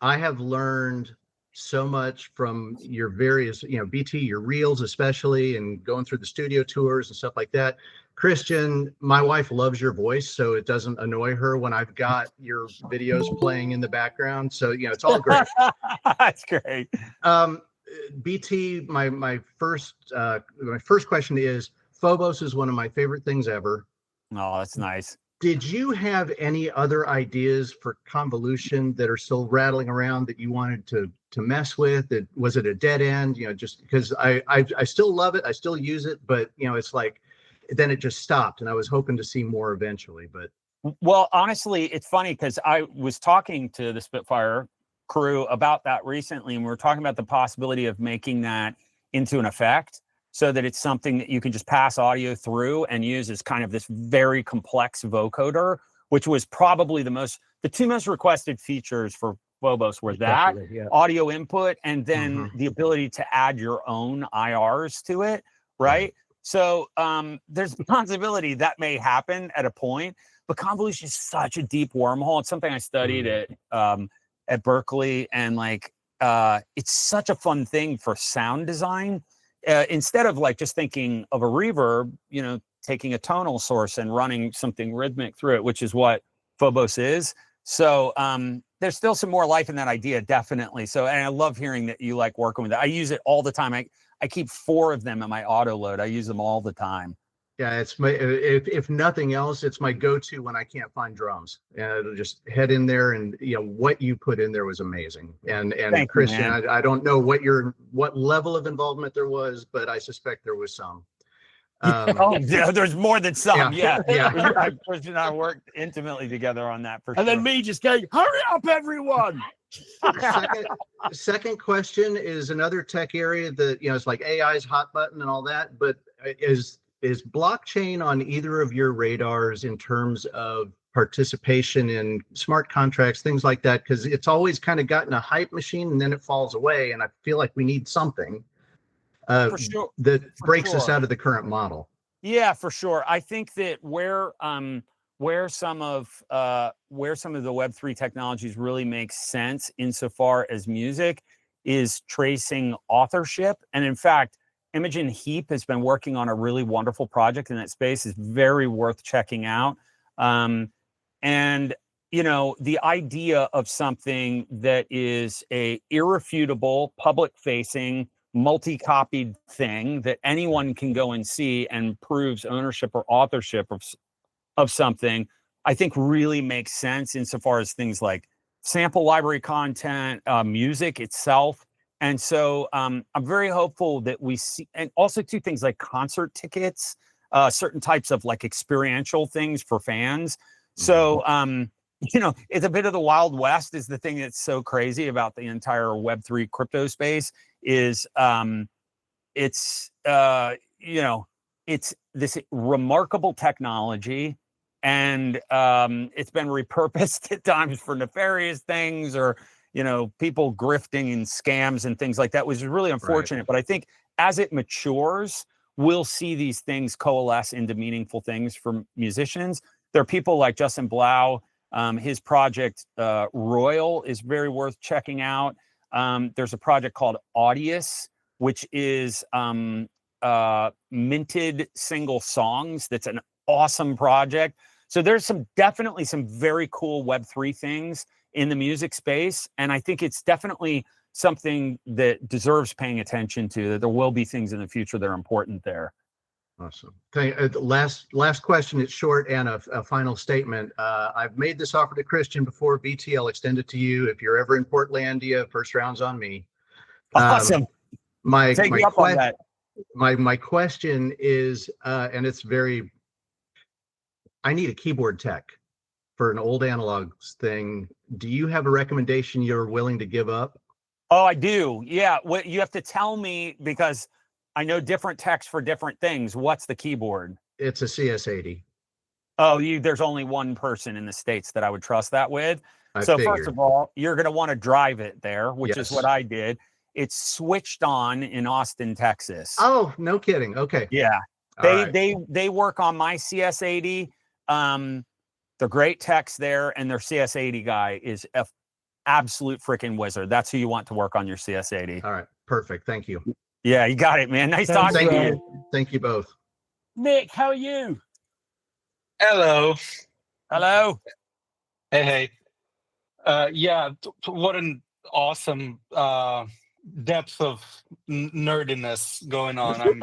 I have learned so much from your various, BT, your reels especially, and going through the studio tours and stuff like that. Christian, my wife loves your voice, so it doesn't annoy her when I've got your videos playing in the background. So, it's all great. That's great. BT, my first question is, Phobos is one of my favorite things ever. Oh, that's nice. Did you have any other ideas for convolution that are still rattling around that you wanted to mess with? Was it a dead end? Just because I still love it, I still use it, but it's like then it just stopped, and I was hoping to see more eventually. But well, honestly, it's funny because I was talking to the Spitfire crew about that recently, and we were talking about the possibility of making that into an effect, so that it's something that you can just pass audio through and use as kind of this very complex vocoder, which was probably the two most requested features for Phobos were that audio input, and then the ability to add your own IRs to it, right? So there's a possibility that may happen at a point, but convolution is such a deep wormhole. It's something I studied at Berkeley, and it's such a fun thing for sound design. Instead of just thinking of a reverb, taking a tonal source and running something rhythmic through it, which is what Phobos is. So there's still some more life in that idea, definitely. So, and I love hearing that you like working with it. I use it all the time. I keep 4 of them in my auto load. I use them all the time. Yeah, it's my if nothing else, it's my go-to when I can't find drums. And it'll just head in there, and what you put in there was amazing. And Thank Christian, you, I don't know what level of involvement there was, but I suspect there was some. There's more than some. Yeah. Christian and I worked intimately together on that for and sure. then me just going, hurry up, everyone. Second question is another tech area that it's like AI's hot button and all that, but is blockchain on either of your radars in terms of participation in smart contracts, things like that? Because it's always kind of gotten a hype machine and then it falls away, and I feel like we need something For sure. that breaks us out of the current model. Yeah, for sure. I think that where some of the Web3 technologies really make sense insofar as music is tracing authorship. And in fact, Imogen Heap has been working on a really wonderful project in that space. Is very worth checking out. And the idea of something that is a irrefutable, public-facing, multi-copied thing that anyone can go and see and proves ownership or authorship of something, I think really makes sense insofar as things like sample library content, music itself. And so I'm very hopeful that we see, and also two things like concert tickets, certain types of experiential things for fans. So, it's a bit of the Wild West is the thing that's so crazy about the entire Web3 crypto space is it's this remarkable technology, and it's been repurposed at times for nefarious things, or people grifting and scams and things like that, which is really unfortunate. Right. But I think as it matures, we'll see these things coalesce into meaningful things for musicians. There are people like Justin Blau. His project Royal is very worth checking out. There's a project called Audius, which is minted single songs. That's an awesome project. So there's definitely some very cool Web3 things in the music space. And I think it's definitely something that deserves paying attention to, that there will be things in the future that are important there. Awesome. Last question. It's short and a final statement. I've made this offer to Christian before. BT, I'll extend it to you. If you're ever in Portlandia, first round's on me. Awesome. My question is, and it's I need a keyboard tech for an old analog thing. Do you have a recommendation you're willing to give up? Oh, I do. Yeah. What you have to tell me, because I know different techs for different things. What's the keyboard? It's a CS80. Oh, there's only one person in the States that I would trust that with. So first of all, you're going to want to drive it there, which is what I did. It's switched on in Austin, Texas. Oh, no kidding. Okay. Yeah. They work on my CS80. They're great techs there, and their CS80 guy is absolute freaking wizard. That's who you want to work on your CS80. All right, perfect. Thank you. Yeah, you got it, man. Nice Thanks, talking to Thank you. you. Thank you both. Nick, how are you? Hello. Hello. Hey. Yeah, what an awesome depth of nerdiness going on.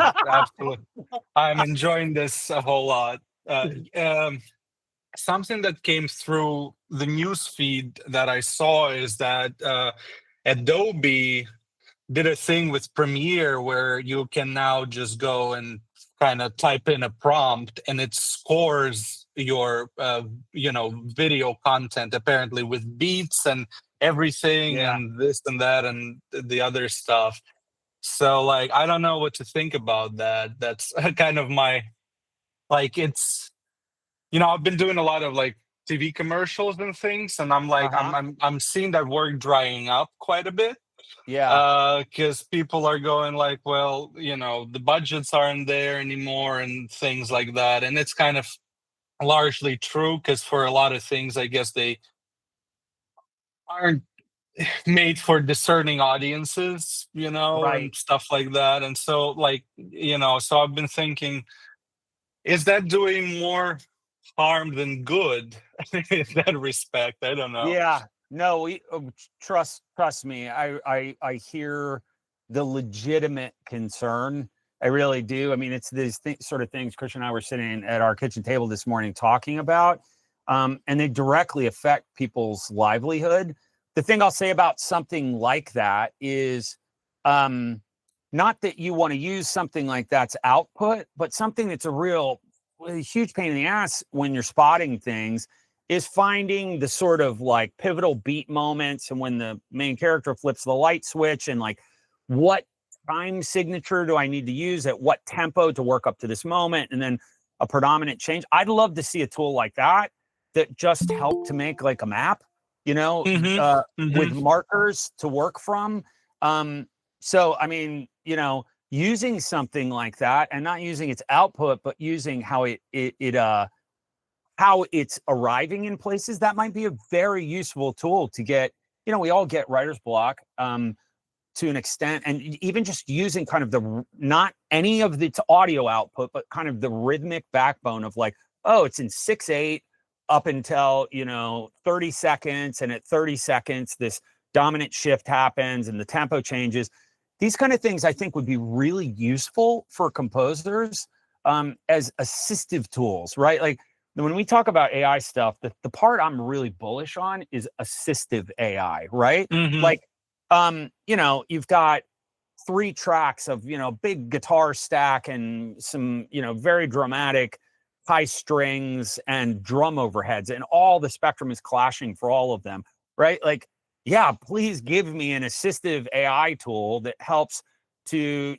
I'm enjoying this a whole lot. Something that came through the news feed that I saw is that Adobe did a thing with Premiere where you can now just go and kind of type in a prompt and it scores your video content apparently with beats and everything and this and that and the other stuff. So like I don't know what to think about that. That's kind of my it's I've been doing a lot of like TV commercials and things, and I'm like I'm seeing that work drying up quite a bit. Yeah. Because people are going like, well, the budgets aren't there anymore and things like that. And it's kind of largely true because for a lot of things, I guess they aren't made for discerning audiences, and stuff like that. And so so I've been thinking, is that doing more harm than good in that respect? I don't know. Yeah. No, trust me. I hear the legitimate concern. I really do. I mean, it's these sort of things Christian and I were sitting at our kitchen table this morning talking about, and they directly affect people's livelihood. The thing I'll say about something like that is, not that you want to use something like that's output, but something that's a huge pain in the ass when you're spotting things is finding the sort of like pivotal beat moments and when the main character flips the light switch and like what time signature do I need to use at what tempo to work up to this moment and then a predominant change. I'd love to see a tool like that just helped to make like a map, with markers to work from. So, I mean, using something like that and not using its output, but using how how it's arriving in places, that might be a very useful tool to get, we all get writer's block to an extent, and even just using kind of not any of its audio output, but kind of the rhythmic backbone of like, oh, it's in 6/8 up until, 30 seconds. And at 30 seconds, this dominant shift happens and the tempo changes. These kind of things I think would be really useful for composers as assistive tools, right? Like when we talk about AI stuff, the part I'm really bullish on is assistive AI, right? Like, you've got 3 tracks of, big guitar stack and some, very dramatic high strings and drum overheads, and all the spectrum is clashing for all of them, right? Like, yeah, please give me an assistive AI tool that helps to,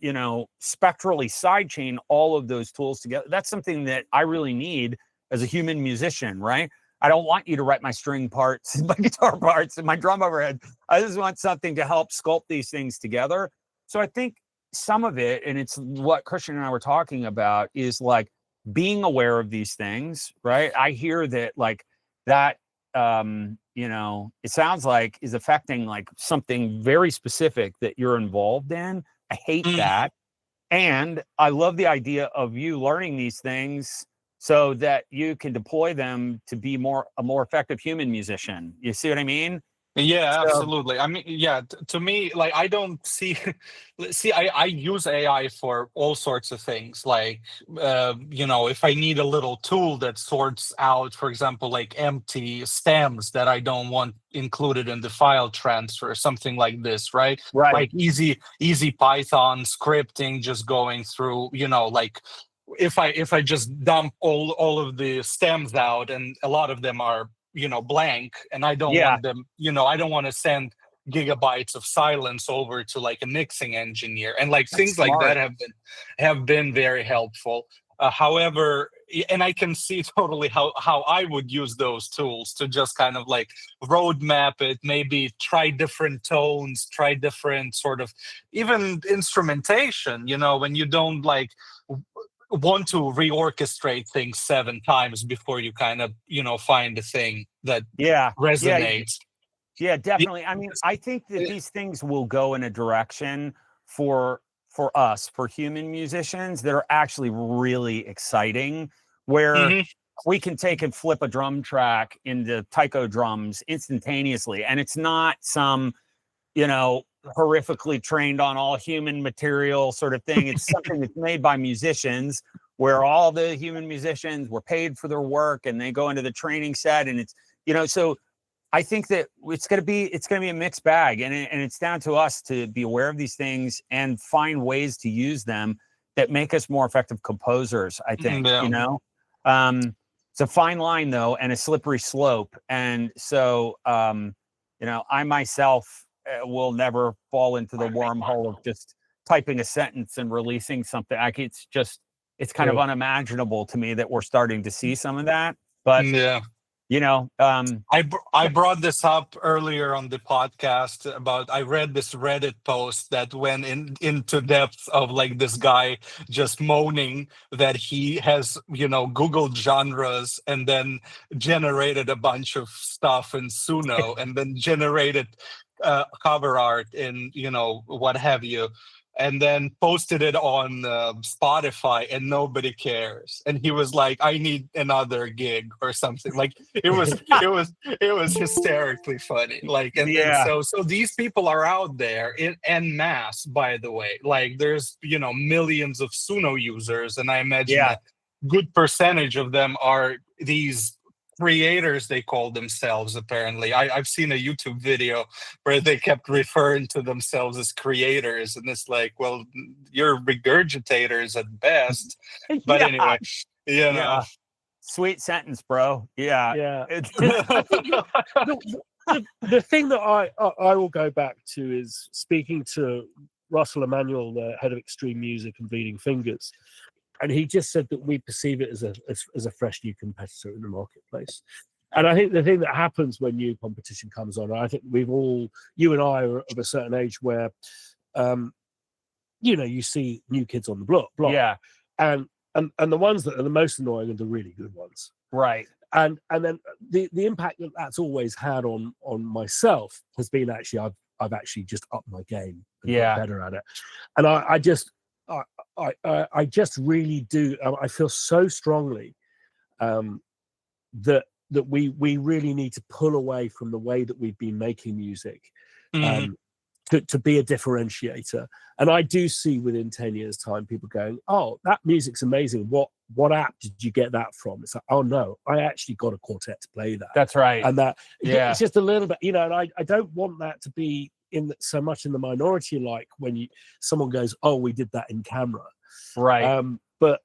spectrally sidechain all of those tools together. That's something that I really need as a human musician, right? I don't want you to write my string parts, my guitar parts, and my drum overhead. I just want something to help sculpt these things together. So I think some of it, and it's what Christian and I were talking about, is like being aware of these things, right? I hear that like that, it sounds like is affecting like something very specific that you're involved in. I hate that. And I love the idea of you learning these things so that you can deploy them to be a more effective human musician. You see what I mean? Yeah, absolutely. I mean, yeah, to me, like, I don't see, I use AI for all sorts of things. Like, if I need a little tool that sorts out, for example, like empty stems that I don't want included in the file transfer, something like this, right? Right. Like easy Python scripting, just going through, like, if I just dump all of the stems out, and a lot of them are blank, and I don't want them, I don't want to send gigabytes of silence over to like a mixing engineer, and like things like that have been very helpful. However, and I can see totally how I would use those tools to just kind of like roadmap it, maybe try different tones, try different sort of even instrumentation, when you don't like want to reorchestrate things 7 times before you kind of find a thing that resonates. Yeah, definitely. I mean, I think that these things will go in a direction for us, for human musicians, that are actually really exciting, where we can take and flip a drum track into taiko drums instantaneously, and it's not some, you know, horrifically trained on all human material sort of thing. It's something that's made by musicians, where all the human musicians were paid for their work, and they go into the training set, and it's, you know, so I think that it's going to be a mixed bag, and it's down to us to be aware of these things and find ways to use them that make us more effective composers. I think, you know, it's a fine line though, and a slippery slope. And so, you know, I myself will never fall into the wormhole of just typing a sentence and releasing something. It's kind of unimaginable to me that we're starting to see some of that, but you know, I brought this up earlier on the podcast about, I read this Reddit post that went into depth of like this guy just moaning that he has, you know, Googled genres and then generated a bunch of stuff in Suno and then generated cover art in, you know, what have you, and then posted it on Spotify, and nobody cares. And he was like, "I need another gig" or something. Like it was hysterically funny. Like, and then so these people are out there en masse. By the way, like there's, you know, millions of Suno users, and I imagine a good percentage of them are these creators, they call themselves. Apparently, I've seen a YouTube video where they kept referring to themselves as creators, and it's like, well, you're regurgitators at best. But anyway, you know, sweet sentence, bro. I think the thing that I will go back to is speaking to Russell Emanuel, the head of Extreme Music and Bleeding Fingers. And he just said that we perceive it as a fresh new competitor in the marketplace. And I think the thing that happens when new competition comes on, I think you and I are of a certain age where, you know, you see new kids on the block. And the ones that are the most annoying are the really good ones. Right. And then the impact that that's always had on myself has been actually, I've actually just upped my game and got better at it. And I just really do. I feel so strongly that we really need to pull away from the way that we've been making music to be a differentiator. And I do see within 10 years' time people going, "Oh, that music's amazing. What app did you get that from?" It's like, "Oh no, I actually got a quartet to play that." That's right. And that it's just a little bit, you know. And I don't want that to be so much in the minority, like when someone goes, "Oh, we did that in camera," right? But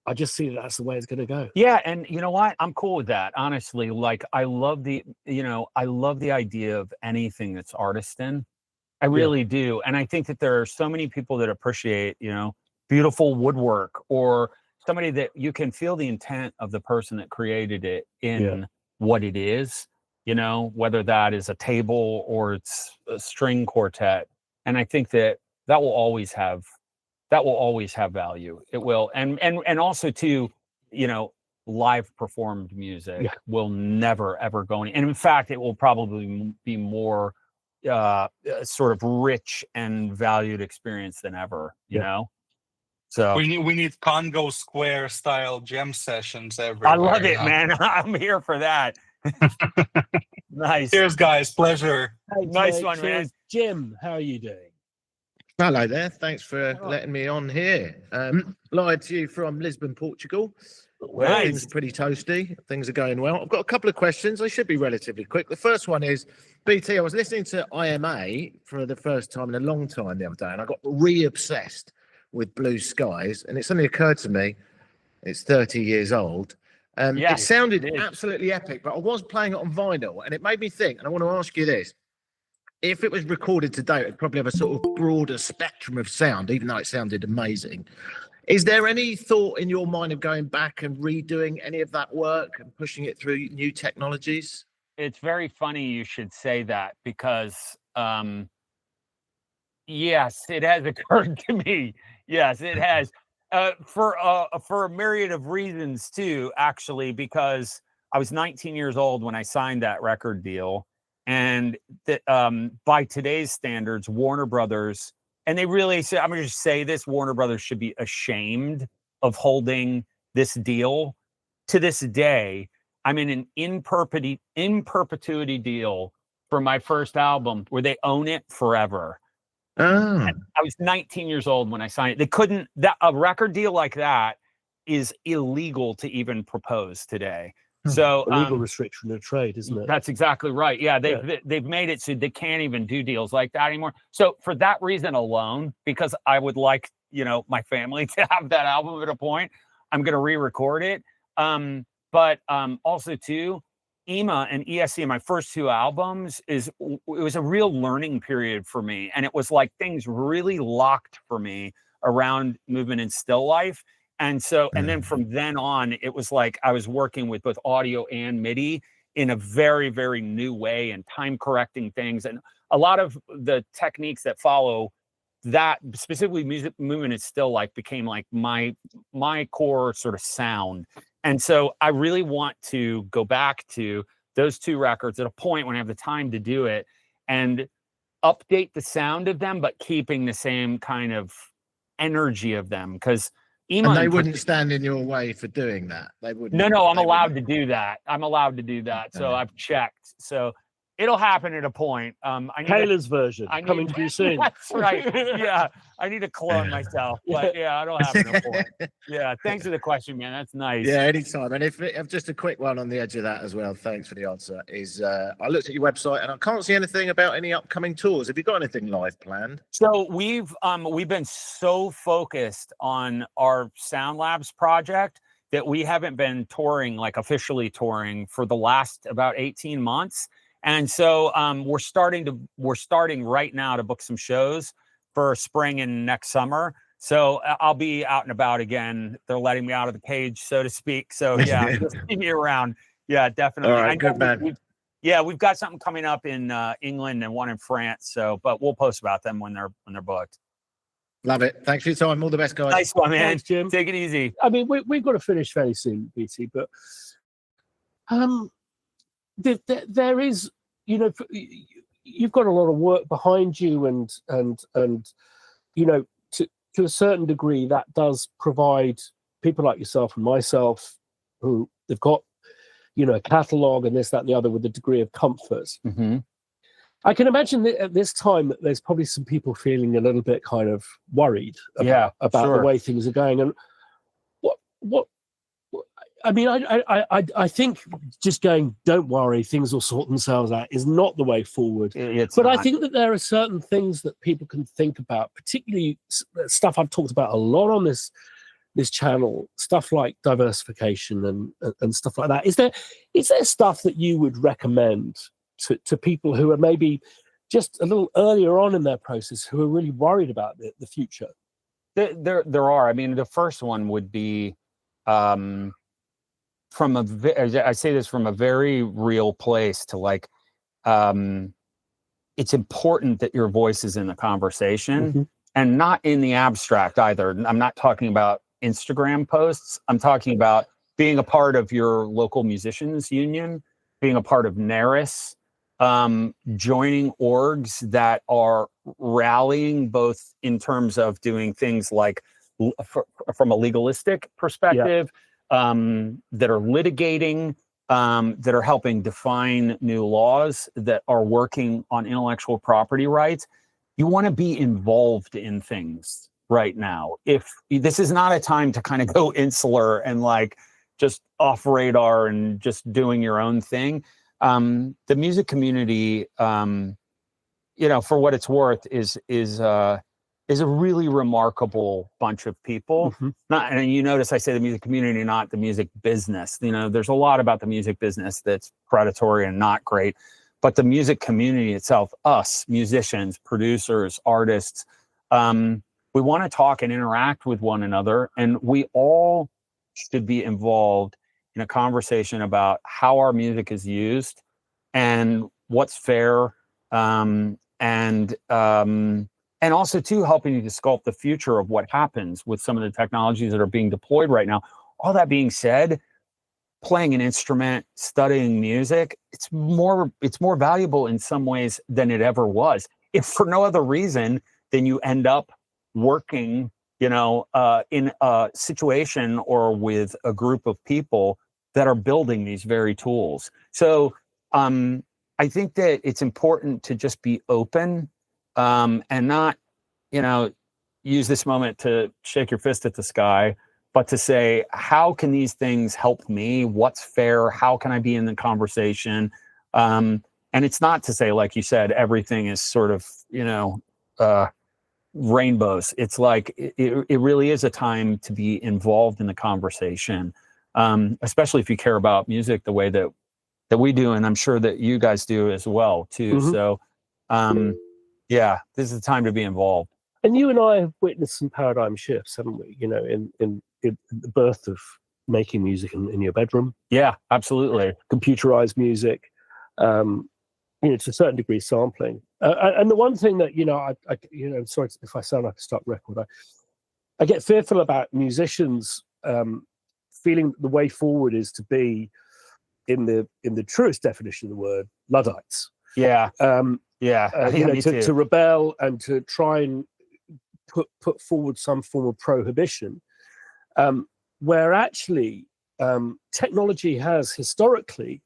I just see that's the way it's going to go. Yeah, and you know what? I'm cool with that. Honestly, like I love the idea of anything that's artisan. I really do, and I think that there are so many people that appreciate, you know, beautiful woodwork, or somebody that you can feel the intent of the person that created it in what it is. You know, whether that is a table or it's a string quartet. And I think that will always have value. It will. And also too, you know, live performed music will never, ever go any. And in fact, it will probably be more sort of rich and valued experience than ever, you know? So we need Congo Square style jam sessions everywhere. I love it, man. I'm here for that. Nice. Cheers, guys. Pleasure. Hey, nice one, man. Jim, how are you doing? Hello there. Thanks for letting me on here. Live to you from Lisbon, Portugal, where things are pretty toasty. Things are going well. I've got a couple of questions. They should be relatively quick. The first one is, BT, I was listening to IMA for the first time in a long time the other day, and I got re-obsessed with Blue Skies, and it suddenly occurred to me, it's 30 years old. It sounded absolutely epic, but I was playing it on vinyl, and it made me think, and I want to ask you this. If it was recorded today, it'd probably have a sort of broader spectrum of sound, even though it sounded amazing. Is there any thought in your mind of going back and redoing any of that work and pushing it through new technologies? It's very funny you should say that, because yes, it has occurred to me. Yes, it has. For a myriad of reasons too, actually, because I was 19 years old when I signed that record deal. And that by today's standards, Warner Brothers, and they really say, I'm going to just say this, Warner Brothers should be ashamed of holding this deal. To this day, I'm in an in perpetuity deal for my first album where they own it forever. Oh. I was 19 years old when I signed it. They couldn't, that a record deal like that is illegal to even propose today. So a legal restriction of trade, isn't it? That's exactly right. Yeah, they've made it so they can't even do deals like that anymore. So for that reason alone, because I would like, my family to have that album at a point, I'm going to re-record it. But also too, EMA and ESC, my first two albums, it was a real learning period for me. And it was like things really locked for me around movement and still life. And so, and then from then on, it was like I was working with both audio and MIDI in a very, very new way and time correcting things. And a lot of the techniques that follow that, specifically music, movement and still life, became like my core sort of sound. And so I really want to go back to those two records at a point when I have the time to do it and update the sound of them, but keeping the same kind of energy of them. Because and they wouldn't stand in your way for doing that. They wouldn't. No, I'm allowed to do that. I'm allowed to do that. So I've checked. So it'll happen at a point. Taylor's version coming to you soon. That's right. Yeah, I need to clone myself, but yeah, I don't have it at a point. Yeah, thanks for the question, man. That's nice. Yeah, anytime. And if just a quick one on the edge of that as well. Thanks for the answer. Is I looked at your website and I can't see anything about any upcoming tours. Have you got anything live planned? So we've been so focused on our Sound Labs project that we haven't been touring, like officially touring, for the last about 18 months. And so we're starting right now to book some shows for spring and next summer. So I'll be out and about again. They're letting me out of the cage, so to speak. So yeah, just see me around. Yeah, definitely. All right, good man. We've got something coming up in England and one in France. So, but we'll post about them when they're booked. Love it. Thanks for your time. All the best, guys. Nice one, man. Thanks, Jim. Take it easy. I mean, we've got to finish fairly soon, BT, but there is, you've got a lot of work behind you, and to a certain degree that does provide people like yourself and myself who they've got a catalog and this, that, and the other with a degree of comfort. Mm-hmm. I can imagine that at this time there's probably some people feeling a little bit kind of worried about the way things are going. And what I mean, I think just going, don't worry, things will sort themselves out, is not the way forward. But I think that there are certain things that people can think about, particularly stuff I've talked about a lot on this channel, stuff like diversification and stuff like that. Is there stuff that you would recommend to people who are maybe just a little earlier on in their process, who are really worried about the future? There are. I mean, the first one would be, I say this from a very real place, to like, it's important that your voice is in the conversation, and not in the abstract either. I'm not talking about Instagram posts. I'm talking about being a part of your local musicians union, being a part of NARIS, joining orgs that are rallying both in terms of doing things like from a legalistic perspective, that are litigating, that are helping define new laws, that are working on intellectual property rights. You want to be involved in things right now. If this is not a time to kind of go insular and like just off radar and just doing your own thing. The music community, for what it's worth, is a really remarkable bunch of people. And you notice I say the music community, not the music business. There's a lot about the music business that's predatory and not great, but the music community itself, us musicians, producers, artists, we want to talk and interact with one another, and we all should be involved in a conversation about how our music is used and what's fair, and also too helping you to sculpt the future of what happens with some of the technologies that are being deployed right now. All that being said, playing an instrument, studying music it's more valuable in some ways than it ever was, if for no other reason than you end up working, in a situation or with a group of people that are building these very tools. So I think that it's important to just be open, and not, use this moment to shake your fist at the sky, but to say, how can these things help me? What's fair? How can I be in the conversation? And it's not to say, like you said, everything is sort of, rainbows. It's like, it really is a time to be involved in the conversation, especially if you care about music the way that we do. And I'm sure that you guys do as well, too. Mm-hmm. So, yeah, this is the time to be involved. And you and I have witnessed some paradigm shifts, haven't we? In the birth of making music in your bedroom. Yeah, absolutely. Computerized music, to a certain degree, sampling. And the one thing that, I sorry if I sound like a stuck record, I get fearful about musicians feeling the way forward is to be, in the truest definition of the word, Luddites. Yeah. To rebel and to try and put forward some form of prohibition, where actually technology has historically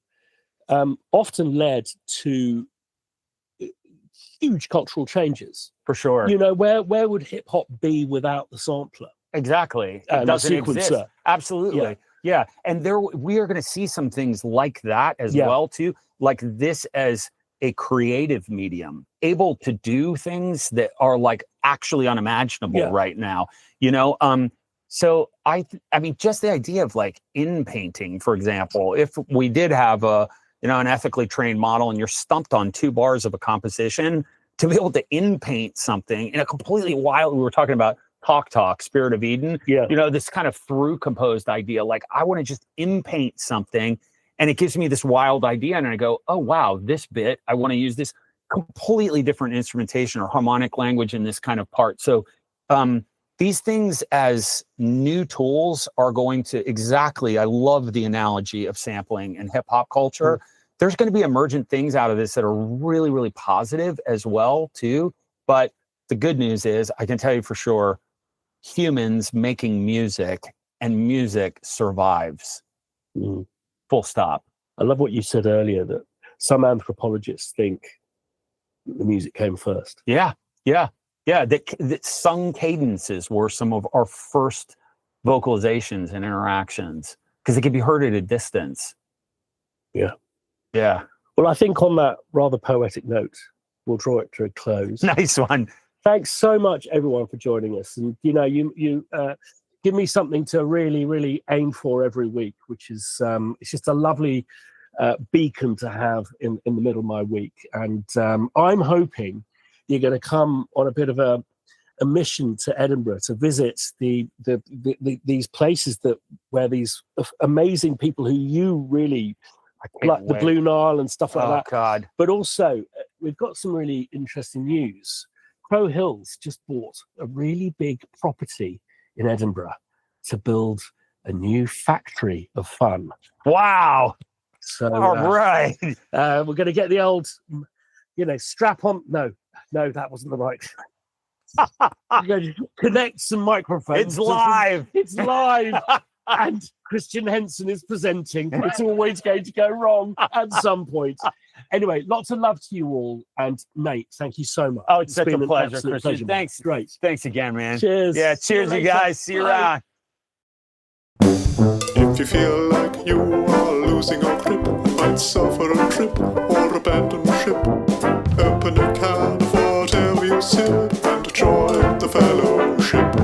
often led to huge cultural changes. For sure. Where would hip hop be without the sampler? Exactly. And It doesn't the sequencer. exist. Absolutely. Yeah. And we are going to see some things like that as well, too. Like this as a creative medium, able to do things that are like actually unimaginable right now, so I mean, just the idea of like in painting, for example, if we did have an ethically trained model and you're stumped on 2 bars of a composition, to be able to in paint something in a completely wild, we were talking about Talk, Spirit of Eden, this kind of through composed idea, like I want to just in paint something. And it gives me this wild idea. And I go, oh, wow, this bit, I want to use this completely different instrumentation or harmonic language in this kind of part. So these things as new tools are going to I love the analogy of sampling and hip hop culture. Mm. There's going to be emergent things out of this that are really, really positive as well, too. But the good news is, I can tell you for sure, humans making music and music survives. Mm. Full stop. I love what you said earlier, that some anthropologists think the music came first. Yeah. That sung cadences were some of our first vocalizations and interactions because they can be heard at a distance. Yeah. Well, I think on that rather poetic note, we'll draw it to a close. Nice one. Thanks so much, everyone, for joining us. And you give me something to really, really aim for every week, which is it's just a lovely beacon to have in the middle of my week. And I'm hoping you're going to come on a bit of a mission to Edinburgh to visit these places where these amazing people who you really like, the Blue Nile and stuff like that. Oh, God. But also, we've got some really interesting news. Crow Hill's just bought a really big property in Edinburgh to build a new factory of fun. Wow. So, all right. We're going to get the old, strap on. No, that wasn't the right. We're going to connect some microphones. It's live. It's live. And Christian Henson is presenting. It's always going to go wrong at some point. Anyway, lots of love to you all. And Nate, thank you so much. Oh, it's such a pleasure, Christian. Thanks. Great. Thanks again, man. Cheers. Yeah, cheers, you guys. See you around. If you feel like you are losing your grip, might suffer a trip or abandon ship, open a can of whatever you sip and join the fellowship.